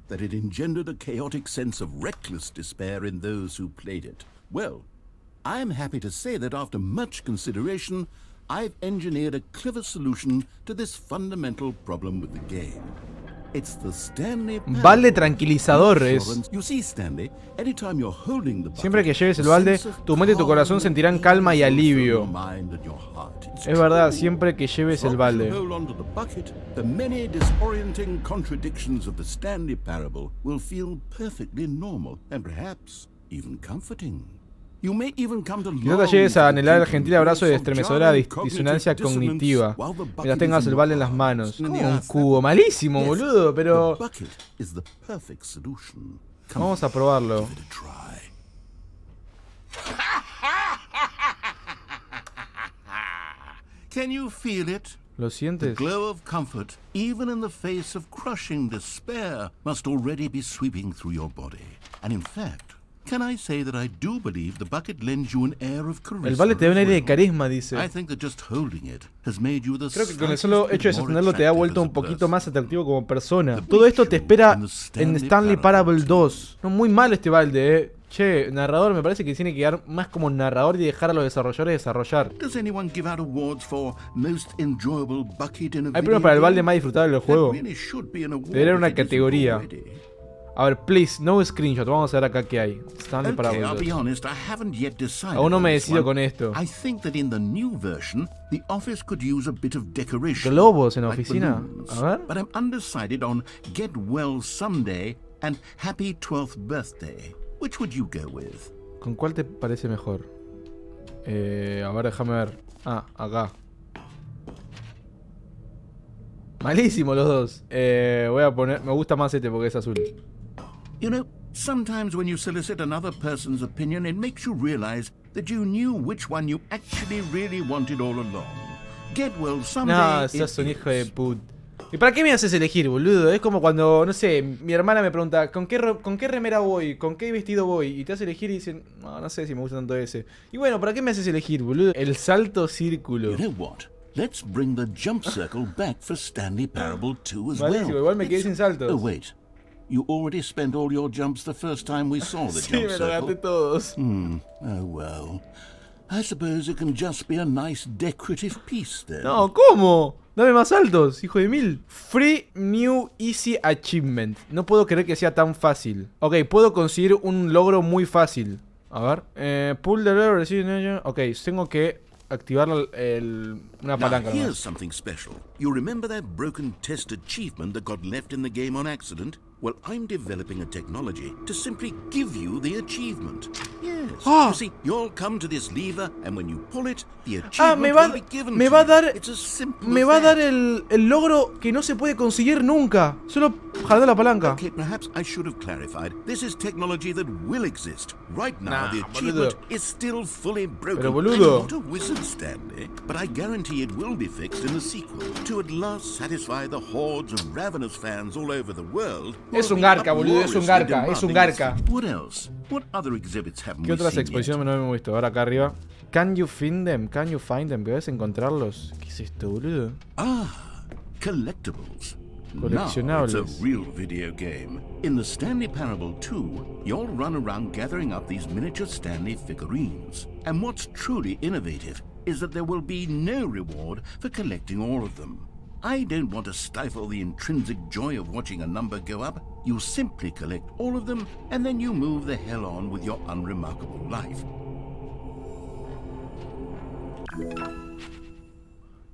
that it engendered a chaotic sense of reckless despair in those who played it. Well, I am happy to say that after much consideration, I've engineered a clever solution to this fundamental problem with the game. It's the Stanley Parable. Balde tranquilizador es. You see, Stanley, anytime you're holding the Siempre que bucket, lleves el a balde, sense of tu mente y tu corazón calm sentirán and calma y ease will fill alivio. your mind and your heart. It's Es verdad, true. siempre que lleves el As long as you balde. hold on to the bucket, the many disorienting contradictions of the Stanley Parable will feel perfectly normal and perhaps even comforting. You may even come to Quizás te llegues a anhelar el gentil abrazo de estremecedora disonancia cognitiva mientras tengas el balde en las manos. Como un cubo, malísimo, boludo, pero The bucket is the perfect solution. Come vamos on, a probarlo. give it a try. Can you feel it? ¿Lo The sientes? glow of comfort, even in the face of crushing despair, must already be sweeping through your body. And in fact, can I say that I do believe the bucket lends you an air of charisma? El balde te da un as aire de well. carisma, dice. I think that just holding it has made you the Creo que con el solo slightest hecho de bit more sostenerlo te ha attractive vuelto as a un poquito person. más atractivo como persona. Todo esto te espera en Stanley Parable 2. No, muy mal este balde, Che, narrador, me parece que tiene que quedar más como narrador y dejar a los desarrolladores desarrollar. Does anyone give out awards for most enjoyable bucket in a ¿Hay video premios para el balde game? más disfrutable del That juego? really should be an award Debería haber una if it isn't categoría. already. A ver, please, no screenshot. Vamos a ver acá qué hay. Stanley Okay, Parable I'll be 2. honest, I haven't yet decided. Aún no on me this decido one. con esto. I think that in the new version, the office could use a bit of decoration. Globos en la like oficina. balloons. A ver. But I'm undecided on Get Well Someday and Happy 12th Birthday. Which would you go with? ¿Con cuál te parece mejor? A ver, déjame ver. Ah, acá. Malísimo los dos. Voy a poner... Me gusta más este porque es azul. You know, sometimes when you solicit another person's opinion, it makes you realize that you knew which one you actually really wanted all along. Get Well Someday. No, it sos un is. hijo de put. ¿Y para qué me haces elegir, boludo? Es como cuando, no sé, mi hermana me pregunta, ¿con qué remera voy? ¿Con qué vestido voy? Y te hace elegir y dicen, no sé si me gusta tanto ese. Y bueno, ¿para qué me haces elegir, boludo? El salto círculo. You know what? Let's bring the jump circle back for Stanley Parable 2 as Malísimo, well. igual me quedé sin saltos. Oh, wait. You already spent all your jumps the first time we saw the Sí, jump me lo gasté circle? todos. Oh, well. I suppose it can just be a nice decorative piece then. No, ¿cómo? Dame más altos, hijo de mil. Free New Easy Achievement. No puedo creer que sea tan fácil. Ok, puedo conseguir un logro muy fácil. A ver. Pull the lever. Ok, tengo que activar una palanca. Now, here's something special. You remember that broken test achievement that got left in the game on accident? Well, I'm developing a technology to simply give you the achievement. Yes. You see, you'll come to this lever, and when you pull it, the achievement will be given to you. It's as simple Me as va a dar that. el logro que no se puede conseguir nunca. Solo jalando la palanca. Okay, perhaps I should have clarified. This is technology that will exist. Right now, Nah, the achievement boludo. is still fully broken. Pero, boludo. I'm not a wizard, Stanley, but I guarantee it will be fixed in the sequel to at last satisfy the hordes of ravenous fans all over the world. Es un garca, boludo, es un garca, es un garca. What else? What other exhibits haven't ¿Qué we otras seen exposiciones no hemos visto? Ahora acá arriba. Can you find them? Can you find them? ¿Puedes encontrarlos? ¿Qué es esto, boludo? yet? Collectibles. Coleccionables. Now it's a real video game. In the Stanley Parable 2, you'll run around gathering up these miniature Stanley figurines. And what's truly innovative is that there will be no reward for collecting all of them. I don't want to stifle the intrinsic joy of watching a number go up. You simply collect all of them, and then you move the hell on with your unremarkable life.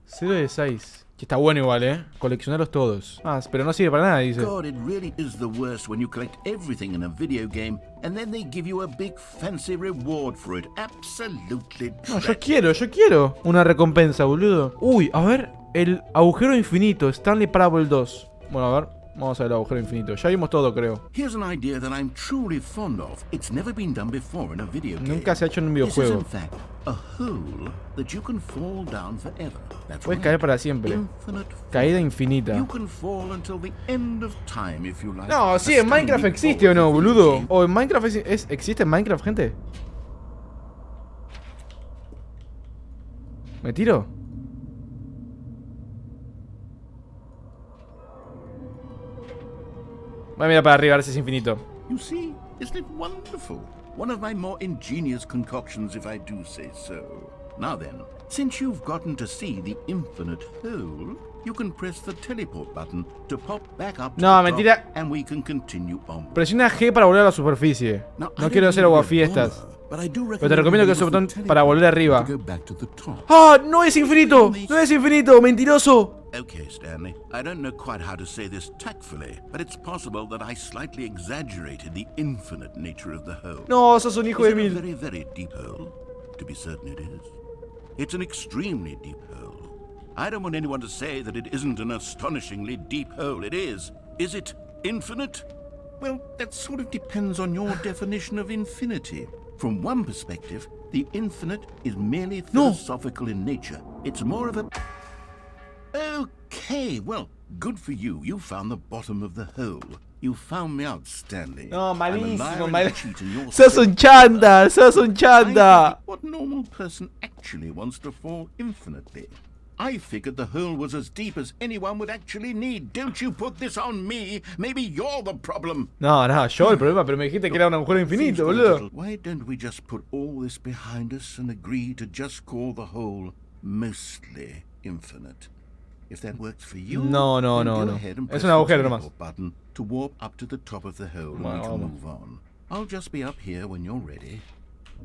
0 de 6. Que está bueno igual, coleccionarlos todos. Ah, pero no sirve para nada, dice. God, it really is the worst when you collect everything in a video game and then they give you a big fancy reward for it. Absolutely No, dreadful. yo quiero una recompensa, boludo. Uy, a ver, el agujero infinito, Stanley Parable 2. Bueno, a ver, vamos a ver el agujero infinito. Ya vimos todo, creo. Here's an idea that I'm truly fond of. It's never been done before in a video game. Nunca se ha hecho en un This is videojuego. in fact a hole that you can fall down forever. That's Puedes right. caer para siempre. Infinite Caída fall. infinita. You can fall until the end of time if you like. No, sí, A en Minecraft Stanley existe o no, Parable boludo. game. O en Minecraft ¿existe en Minecraft, gente? ¿Me tiro? Voy a mirar para arriba a ver si es infinito. You see, isn't it wonderful? One of my more ingenious concoctions, if I do say so. Now then, since you've gotten to see the infinite hole, you can press the teleport button to pop back up to No, the mentira. top, and we can continue on. Presiona G para volver a la superficie. Now, I No don't quiero hacer mean to be a aguafiestas. bother, but I do Pero te recomiendo que use el botón use the para volver arriba. teleport to go back to the top. ¡Ah! ¡No es infinito! ¡No es infinito! ¡Mentiroso! Okay, Stanley, I don't know quite how to say this tactfully, but it's possible that I slightly exaggerated the infinite nature of the hole. No, sos un hijo Is de it a mil. very, very deep hole? To be certain it is. It's an extremely deep hole. I don't want anyone to say that it isn't an astonishingly deep hole. It is. Is it infinite? Well, that sort of depends on your definition of infinity. From one perspective, the infinite is merely philosophical in nature. It's more of a... Okay, well, good for you. You found the bottom of the hole. You found me out, Stanley. No, I'm a liar malísimo, and a cheat in your Sos un state. chanda, sos un I chanda. think what normal person actually wants to fall infinitely. I figured the hole was as deep as anyone would actually need. Don't you put this on me. Maybe you're the problem. No, yo el problema, pero me dijiste que era un agujero Seems infinito, a boludo. little- Why don't we just put all this behind us and agree to just call the hole mostly infinite? If that works for you, No, then go no. ahead and Es press un the agujero teleport nomás. button to warp up to the top of the hole and Bueno, we can vamos. move on. I'll just be up here when you're ready.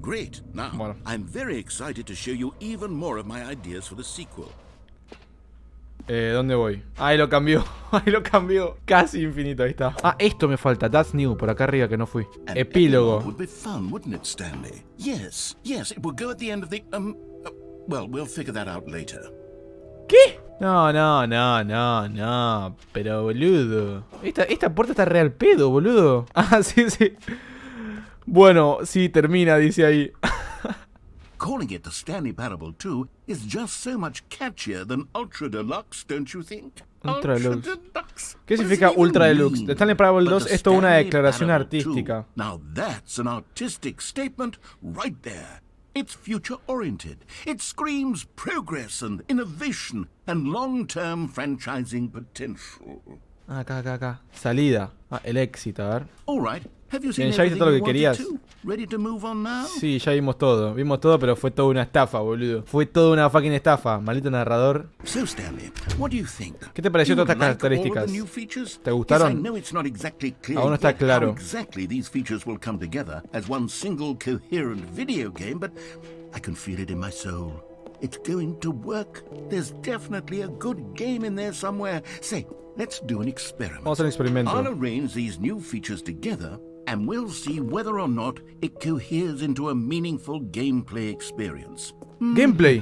Great. Now, Bueno. I'm very excited to show you even more of my ideas for the sequel. ¿Dónde voy? Ahí lo cambió. Ahí lo cambió. Casi infinito, ahí está. Ah, esto me falta. That's new, por acá arriba que no fui. An Epílogo. would be fun, wouldn't it, Stanley? Yes, it would go at the end of the well, we'll figure that out later. ¿Qué? No. Pero, boludo. Esta puerta está re al pedo, boludo. Ah, sí. Bueno, sí, termina, dice ahí. Calling it the Stanley Parable 2 is just so much catchier than Ultra Deluxe, don't you think? Ultra Deluxe. Deluxe. ¿Qué What does significa it even Ultra Deluxe? mean? The Stanley Parable But 2 the es toda una Stanley declaración Parable 2, artística. Now that's an artistic statement right there. It's future-oriented. It screams progress and innovation and long-term franchising potential. Acá. Salida. Ah, el éxito, a ver. All right, Have you seen Bien, ¿ya viste todo lo que everything you querías? wanted to? Ready to move on now? Sí, ya vimos todo, pero fue toda una estafa, boludo. Fue toda una fucking estafa, maldito narrador. So, Stanley, what do you think? ¿Qué te pareció You todas estas like all of the características? new features? ¿Te gustaron? Yes, I know it's not exactly clear Aún no está yet claro. how exactly these features will come together as one single coherent video game, but I can feel it in my soul. It's going to work. There's definitely a good game in there somewhere. Say, let's do an experiment. Vamos a hacer un experimento. I'll arrange these new features together, and we'll see whether or not it coheres into a meaningful gameplay experience. Gameplay.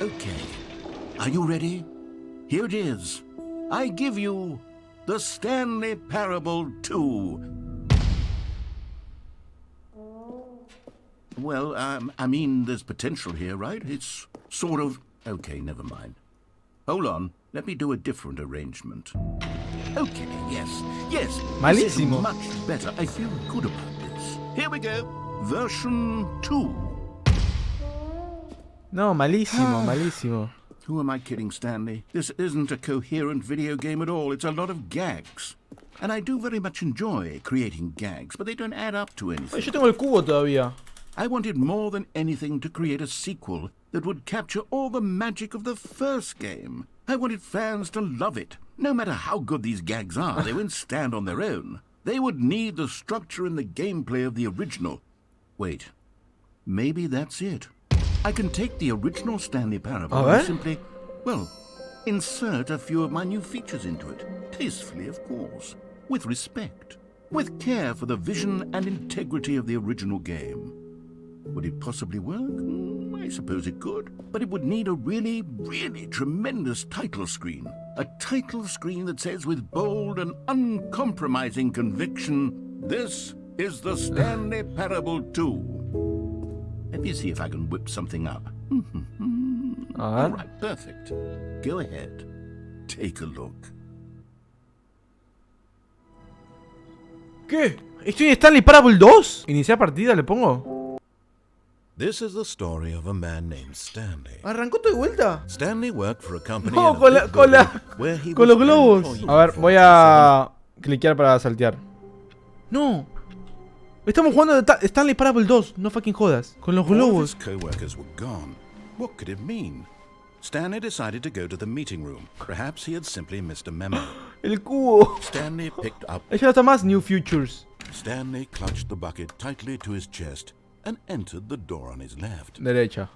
Okay. Are you ready? Here it is. I give you the Stanley Parable 2. Well, I mean, there's potential here, right? It's sort of... Okay, never mind. Hold on. Let me do a different arrangement. Okay, yes. This is Malísimo. much better. I feel good about this. Here we go. Version 2. No, malísimo, malísimo. Who am I kidding, Stanley? This isn't a coherent video game at all. It's a lot of gags. And I do very much enjoy creating gags, but they don't add up to Ay, anything. yo tengo el cubo todavía. I wanted more than anything to create a sequel that would capture all the magic of the first game. I wanted fans to love it. No matter how good these gags are, they won't stand on their own. They would need the structure and the gameplay of the original. Wait, maybe that's it. I can take the original Stanley Parable and simply, well, insert a few of my new features into it. Tastefully, of course. With respect. With care for the vision and integrity of the original game. Would it possibly work? I suppose it could. But it would need a really, really tremendous title screen. A title screen that says with bold and uncompromising conviction, "This is the Stanley Parable 2." Let me see if I can whip something up. All right, perfect. Go ahead. Take a look. ¿Qué? ¿Estoy en Stanley Parable 2? ¿Iniciar partida le pongo? This is the story of a man named Stanley. ¿Arrancó todo de vuelta? Stanley worked for a company No, in a con big building where he con was los globos. employee A ver, for voy a cliquear para saltear. No. Estamos jugando de Stanley Parable 2, no fucking jodas. Con los All of globos. his co-workers were gone. What could it mean? Stanley decided to go to the meeting room. Perhaps he had simply missed a memo. El cubo. Stanley picked up. Ya no está más New Futures. Stanley clutched the bucket tightly to his chest and entered the door on his left. Derecha.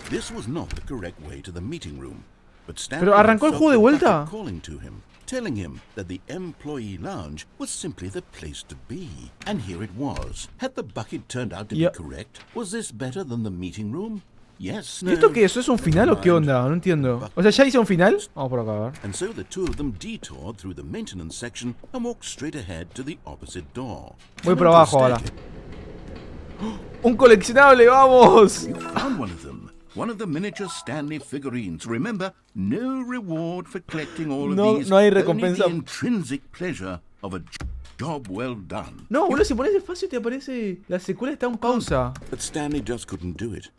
This was not the correct way to the meeting room, but Stanley Pero arrancó el felt juego de the vuelta. bucket calling to him, telling him that the employee lounge was simply the place to be. And here it was. Had the bucket turned out to be correct? Was this better than the meeting room? Yes, no. ¿Y esto qué es? ¿Eso es un final o qué onda? No entiendo. O sea, ¿ya hice un final? Vamos por acá, a ver. And so the two of them detoured through the maintenance section and walked straight ahead to the opposite door. Voy por Come abajo to ahora. stake ¡Un coleccionable, vamos! it, you found one of them. One of the miniature Stanley figurines. Remember, no reward for collecting all of these. No hay only recompensa. the intrinsic pleasure of a job well done. No, boludo, si pones despacio te aparece... La secuela está en pausa. But Stanley just couldn't do it.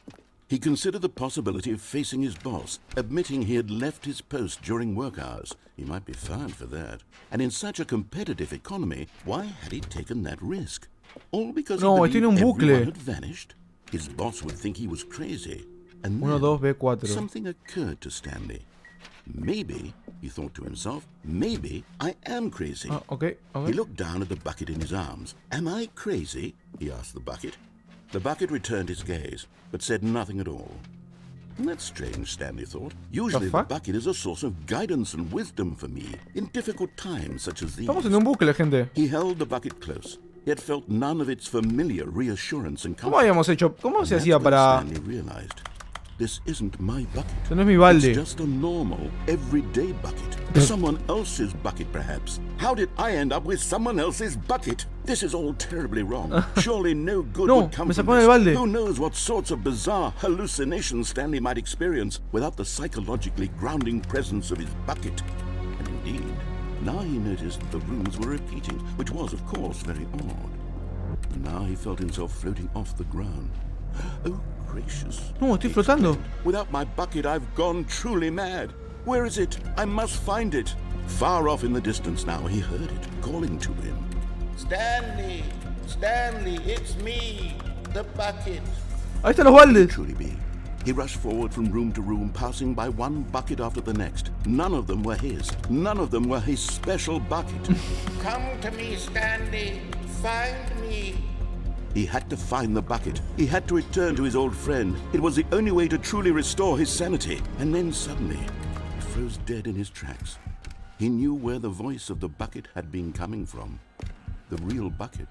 He considered the possibility of facing his boss, admitting he had left his post during work hours. He might be fined for that. And in such a competitive economy, why had he taken that risk? All because he No, estoy en un believed bucle. everyone had vanished? His boss would think he was crazy. And 1, then 2, B4. something occurred to Stanley. Maybe, he thought to himself, maybe I am crazy. Ah, ok, ok. He looked down at the bucket in his arms. Am I crazy? He asked the bucket. The bucket returned his gaze, but said nothing at all. That's strange, Stanley thought. Usually the bucket is a source of guidance and wisdom for me in difficult times such as these. Estamos en un bucle, gente. He held the bucket close, yet felt none of its familiar reassurance and ¿Cómo comfort. habíamos hecho? ¿Cómo se That's hacía when para...? Stanley realized, this isn't my bucket. Eso no es mi It's balde. just a normal, everyday bucket. Someone else's bucket, perhaps. How did I end up with someone else's bucket? This is all terribly wrong. Surely no good No, would come me from sacó en this. el balde. Who knows what sorts of bizarre hallucinations Stanley might experience without the psychologically grounding presence of his bucket. And indeed, now he noticed the rooms were repeating, which was, of course, very odd. Now he felt himself floating off the ground. Oh, gracious. No, estoy flotando. Without my bucket, I've gone truly mad. Where is it? I must find it. Far off in the distance now, he heard it, calling to him. Stanley! Stanley, it's me! The bucket! Ahí están los baldes. Truly be. He rushed forward from room to room, passing by one bucket after the next. None of them were his. None of them were his special bucket. Come to me, Stanley! Find me! He had to find the bucket. He had to return to his old friend. It was the only way to truly restore his sanity. And then suddenly, he froze dead in his tracks. He knew where the voice of the bucket had been coming from. The real bucket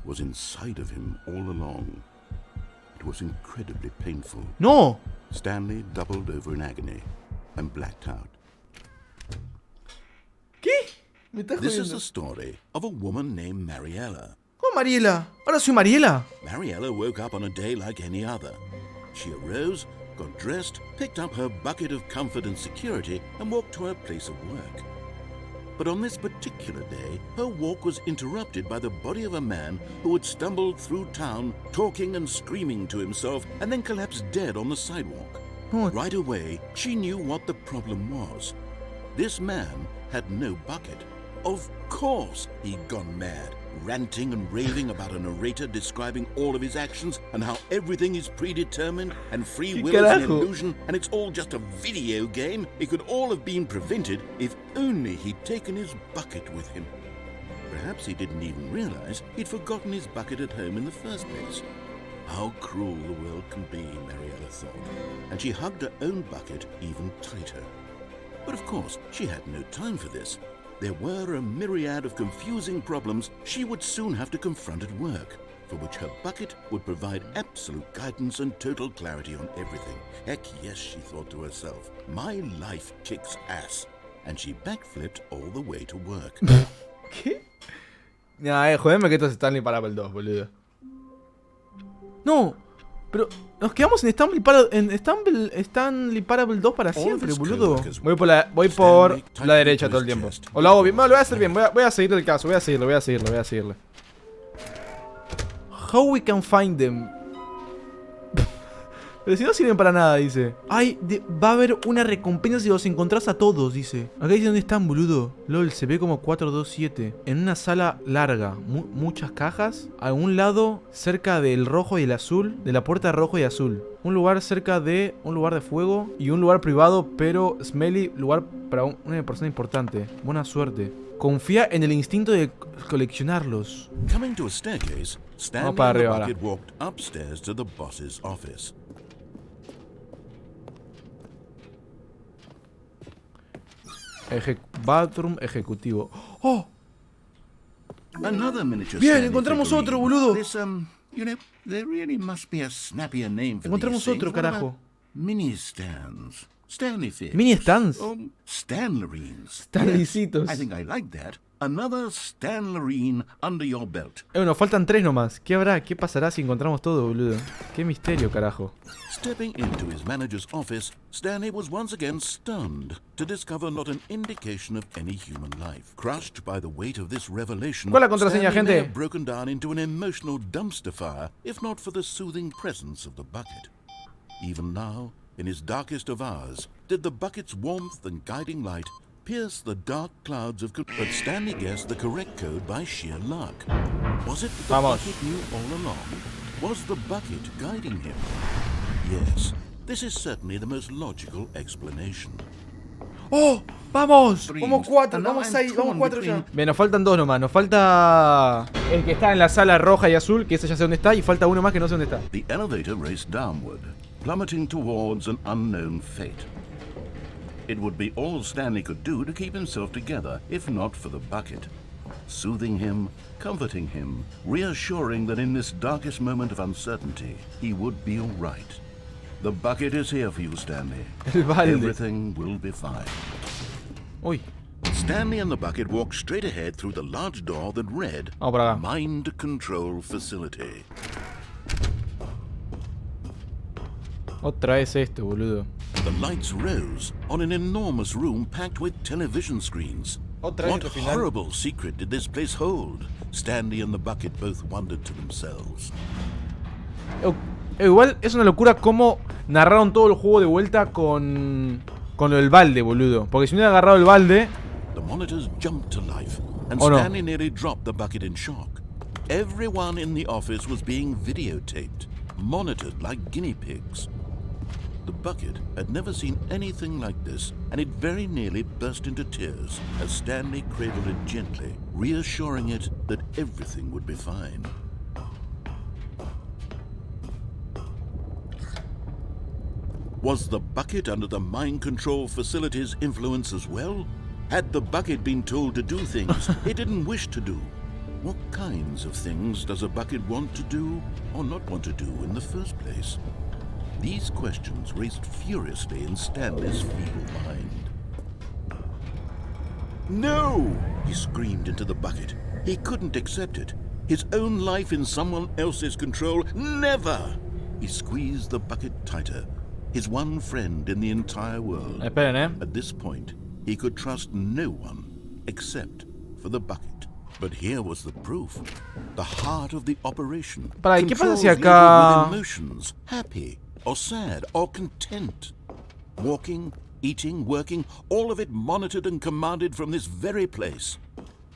was inside of him all along. It was incredibly painful. No. Stanley doubled over in agony and blacked out. ¿Qué? Me estás This is jodiendo. the story of a woman named Mariella. ¿Cómo Mariela? Ahora soy Mariela. Mariella woke up on a day like any other. She arose, got dressed, picked up her bucket of comfort and security, and walked to her place of work. But on this particular day, her walk was interrupted by the body of a man who had stumbled through town, talking and screaming to himself, and then collapsed dead on the sidewalk. Oh. Right away, she knew what the problem was. This man had no bucket. Of course he'd gone mad, ranting and raving about a narrator describing all of his actions and how everything is predetermined and free will is an carajo? illusion and it's all just a video game. It could all have been prevented if only he'd taken his bucket with him. Perhaps he didn't even realize he'd forgotten his bucket at home in the first place. How cruel the world can be, Mariella thought, and she hugged her own bucket even tighter. But of course, she had no time for this. There were a myriad of confusing problems she would soon have to confront at work, for which her bucket would provide absolute guidance and total clarity on everything. Heck yes, she thought to herself, my life kicks ass. And she backflipped all the way to work. ¿Qué? Nah, jodeme que esto es Stanley Parable 2, boludo. No, pero nos quedamos en Stanley Parable 2 para siempre, boludo. Voy por la derecha todo el tiempo. O lo hago bien, no, lo voy a hacer bien, voy a seguir el caso, voy a seguirle. How we can find them. Pero si no sirven para nada, dice. Va a haber una recompensa si los encontrás a todos, dice. Acá dice dónde están, boludo. LOL, se ve como 427. En una sala larga, muchas cajas. A un lado, cerca del rojo y el azul. De la puerta rojo y azul. Un lugar cerca de un lugar de fuego. Y un lugar privado, pero smelly. Lugar para una persona importante. Buena suerte. Confía en el instinto de coleccionarlos. Coming to a staircase, Stanley para and the arriba bucket walked upstairs to the boss's office. Bathroom ejecutivo. ¡Oh! Another miniature Bien, Stanley encontramos figurine. otro, boludo. This, you know, there really must be a snappier name for Encontramos these otro, things. What about carajo. Mini stands. Stanley figs. Mini stands. Stanlerines. Stanleycitos. Yes, I think I like that. Another Stanlerine under your belt. Nos faltan 3 nomás. ¿Qué habrá? ¿Qué pasará si encontramos todo, boludo? Qué misterio, carajo. Stepping into his manager's office, Stanley was once again stunned to discover not an indication of any human life. Crushed by the weight of this revelation, ¿Cuál es la contraseña, Stanley may gente? have broken down into an emotional dumpster fire, if not for the soothing presence of the bucket. Even now, in his darkest of hours, did the bucket's warmth and guiding light pierce the dark clouds of... But Stanley guessed the correct code by sheer luck. Was it that the Vamos. bucket knew all along? Was the bucket guiding him? Yes, this is certainly the most logical explanation. ¡Oh! ¡Vamos! Three. Vamos 4, And now vamos I'm 6, vamos torn 4 ya. between- Bien, nos faltan 2 nomás. Nos falta el que está en la sala roja y azul, que ese ya sé dónde está, y falta uno más que no sé dónde está. The elevator raced downward, plummeting towards an unknown fate. It would be all Stanley could do to keep himself together, if not for the bucket. Soothing him, comforting him, reassuring that in this darkest moment of uncertainty, he would be all right. The bucket is here for you, Stanley. El balde. Everything will be fine. Uy. Stanley and the bucket walked straight ahead through the large door that read, Vamos para acá. Mind Control Facility. Otra vez esto, boludo. The lights rose on an enormous room packed with television screens. Otra vez What el final. horrible secret did this place hold? Stanley and the bucket both wondered to themselves. Igual es una locura cómo narraron todo el juego de vuelta con lo del balde, boludo. Porque si no hubiera agarrado el balde, The monitors jumped to life, and Oh, no. Stanley nearly dropped the bucket in shock. Everyone in the office was being videotaped, monitored like guinea pigs. The bucket had never seen anything like this, and it very nearly burst into tears as Stanley cradled it gently, reassuring it that everything would be fine. Was the bucket under the mind control facility's influence as well? Had the bucket been told to do things it didn't wish to do? What kinds of things does a bucket want to do or not want to do in the first place? These questions raced furiously in Stanley's feeble mind. No! He screamed into the bucket. He couldn't accept it. His own life in someone else's control, never! He squeezed the bucket tighter. His one friend in the entire world. Esperen, At this point, he could trust no one except for the bucket. But here was the proof. The heart of the operation. Para, ¿qué pasa si Controls acá- labeled with emotions, happy or sad or content. Walking, eating, working, all of it monitored and commanded from this very place.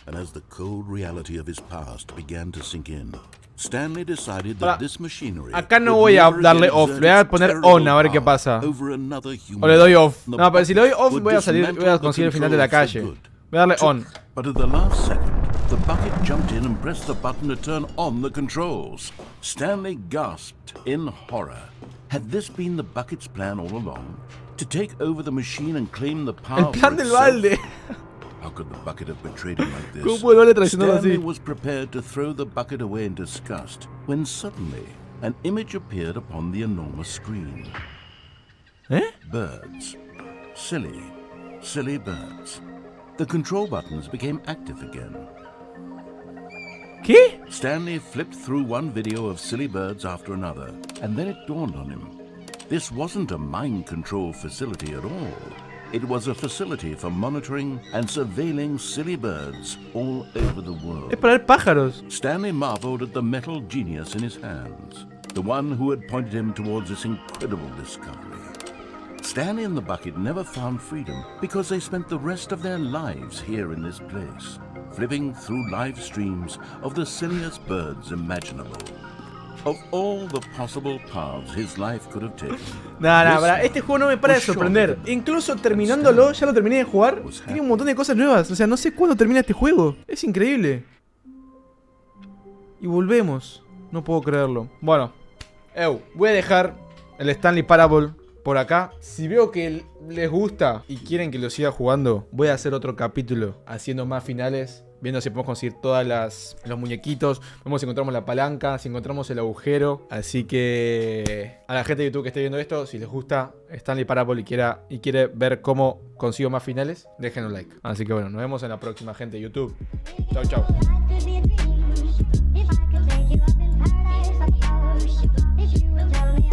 And as the cold reality of his past began to sink in, Stanley decided that Para, this machinery acá no would voy a never darle again off, exert le voy a its poner terrible on a ver qué power pasa. over another human O le doy off. life. No, pero si le doy off Would voy a salir, voy a dismantle the conseguir el final de la controls for calle. good. Voy a darle on. But at the last second, the bucket jumped in and pressed the button to turn on the controls. Stanley gasped in horror. Had this been the bucket's plan all along? To take over the machine and claim the power El plan for del itself? balde. How could the bucket have betrayed him like ¿Cómo this? puede el balde traicionarlo Stanley así? was prepared to throw the bucket away in disgust when suddenly an image appeared upon the enormous screen. Birds. Silly, silly birds. The control buttons became active again. ¿Qué? Stanley flipped through one video of silly birds after another, and then it dawned on him. This wasn't a mind control facility at all. It was a facility for monitoring and surveilling silly birds all over the world. Es para ver pájaros. Stanley marveled at the metal genius in his hands, the one who had pointed him towards this incredible discovery. Stanley and the bucket never found freedom because they spent the rest of their lives here in this place, flipping through live streams of the silliest birds imaginable. Of all the possible paths his life could have taken. Nah, this este juego no me para de was surely sorprender. the Incluso terminándolo, ya lo terminé de jugar. Tiene un montón de cosas nuevas. O sea, no sé cuándo termina este juego. Es increíble. Y volvemos. No puedo creerlo. Bueno, voy a dejar el Stanley Parable por acá. Si veo que les gusta y quieren que lo siga jugando, voy a hacer otro capítulo haciendo más finales, viendo si podemos conseguir todos los muñequitos. Vemos si encontramos la palanca, si encontramos el agujero. Así que a la gente de YouTube que esté viendo esto, si les gusta Stanley Parable y quiere ver cómo consigo más finales, dejen un like. Así que bueno, nos vemos en la próxima, gente de YouTube. Chau, chau. If I could take you up in paradise, like you should. If you would tell me